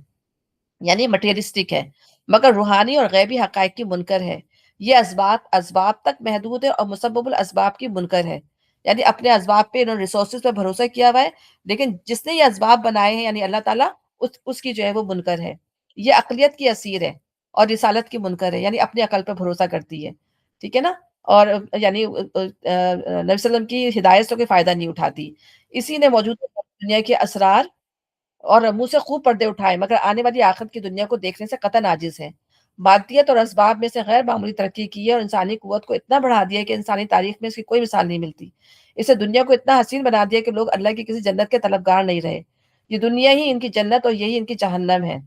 یعنی مٹیریسٹک ہے، مگر روحانی اور غیبی حقائق کی منکر ہے۔ یہ اسباب تک محدود ہے اور مسبب الاسباب کی منکر ہے، یعنی اپنے اسباب پہ، انہوں نے ریسورسز پہ بھروسہ کیا ہوا ہے، لیکن جس نے یہ اسباب بنائے ہیں یعنی اللہ تعالیٰ، اس کی جو ہے وہ منکر ہے۔ یہ عقلیت کی اسیر ہے اور رسالت کی منکر ہے، یعنی اپنی عقل پہ بھروسہ کرتی ہے۔ ٹھیک ہے نا؟ اور یعنی نبی صلی اللہ علیہ وسلم کی ہدایت سے کوئی فائدہ نہیں اٹھاتی۔ اسی نے موجودہ دنیا کے اسرار اور منہ سے خوب پردے اٹھائے، مگر آنے والی آخرت کی دنیا کو دیکھنے سے قطعاً عاجز ہے۔ مادیت اور اسباب میں سے غیر معمولی ترقی کی ہے اور انسانی قوت کو اتنا بڑھا دیا ہے کہ انسانی تاریخ میں اس کی کوئی مثال نہیں ملتی۔ اسے دنیا کو اتنا حسین بنا دیا کہ لوگ اللہ کی کسی جنت کے طلبگار نہیں رہے۔ یہ دنیا ہی ان کی جنت اور یہی ان کی جہنم ہے۔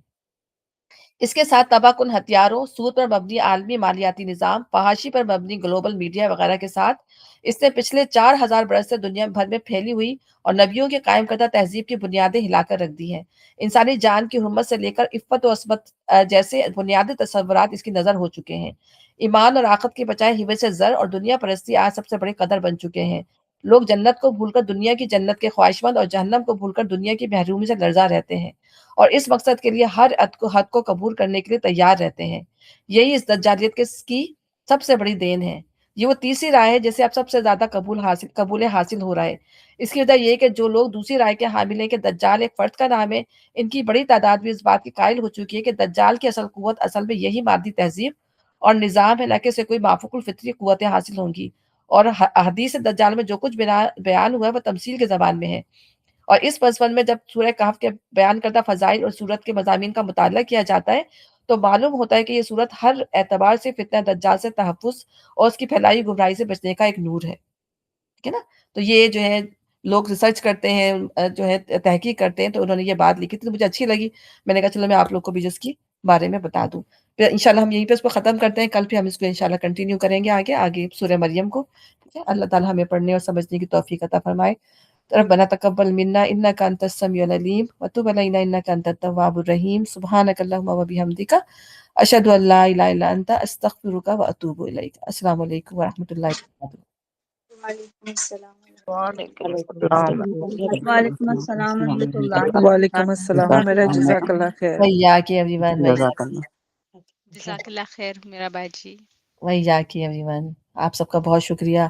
اس کے ساتھ تباہ کن ہتھیاروں، سود پر مبنی عالمی مالیاتی نظام، فحاشی پر مبنی گلوبل میڈیا وغیرہ کے ساتھ اس نے پچھلے 4000 برس سے دنیا بھر میں پھیلی ہوئی اور نبیوں کے قائم کردہ تہذیب کی بنیادیں ہلا کر رکھ دی ہیں۔ انسانی جان کی حرمت سے لے کر عفت و عصمت جیسے بنیادی تصورات اس کی نظر ہو چکے ہیں۔ ایمان اور آخرت کے بجائے ہیوے سے زر اور دنیا پرستی آج سب سے بڑے قدر بن چکے ہیں۔ لوگ جنت کو بھول کر دنیا کی جنت کے خواہشمند اور جہنم کو بھول کر دنیا کی محرومی سے لرزا رہتے ہیں، اور اس مقصد کے لیے ہر حد کو قبول کرنے کے لیے تیار رہتے ہیں۔ یہی اس دجالیت کی سب سے بڑی دین ہے۔ یہ وہ تیسری رائے ہے جسے اب سب سے زیادہ قبول حاصل ہو رہا ہے۔ اس کی وجہ یہ ہے کہ جو لوگ دوسری رائے کے حامل ہیں کہ دجال ایک فرد کا نام ہے، ان کی بڑی تعداد بھی اس بات کی قائل ہو چکی ہے کہ دجال کی اصل قوت اصل میں یہی مادی تہذیب اور نظام ہے، نہ کہ اسے کوئی مافوق الفطری قوتیں حاصل ہوں گی۔ اور حدیث دجال میں جو کچھ بیان ہوا ہے وہ تمثیل کے زبان میں ہے۔ اور اس پسمن میں جب سورہ کہف کے بیان کردہ فضائل اور صورت کے مضامین کا مطالعہ کیا جاتا ہے تو معلوم ہوتا ہے کہ یہ صورت ہر اعتبار سے فتنہ دجال سے تحفظ اور اس کی پھیلائی گمراہی سے بچنے کا ایک نور ہے۔ ٹھیک ہے نا؟ تو یہ جو ہے لوگ ریسرچ کرتے ہیں، جو ہے تحقیق کرتے ہیں، تو انہوں نے یہ بات لکھی تھی تو مجھے اچھی لگی۔ میں نے کہا چلو میں آپ لوگ کو بھی جس کی بارے میں بتا دوں۔ پھر انشاءاللہ ہم یہیں پہ اس کو ختم کرتے ہیں، کل پھر ہم اس کو انشاءاللہ کنٹینیو کریں گے آگے سورہ مریم کو۔ ٹھیک ہے؟ اللہ تعالیٰ ہمیں پڑھنے اور سمجھنے کی توفیق عطا فرمائے۔ ربنا تقبل منا انك انت السميع العليم وتب علينا انك انت التواب الرحيم سبحانك اللهم وبحمدك اشهد ان لا اله الا انت استغفرك واتوب اليك۔ السلام علیکم ورحمۃ اللہ وبرکاتہ۔ وعلیکم السلام وعلیکم وعلیکم السلام السلام وعلیکم السلام ورحمۃ اللہ وعلیکم السلام وبرکاتہ۔ میرا جزاک اللہ خیر۔ ویاک ایوری جزاک اللہ جزاک اللہ خیر میرا باجی۔ ویاک ایوری ون۔ آپ سب کا بہت شکریہ۔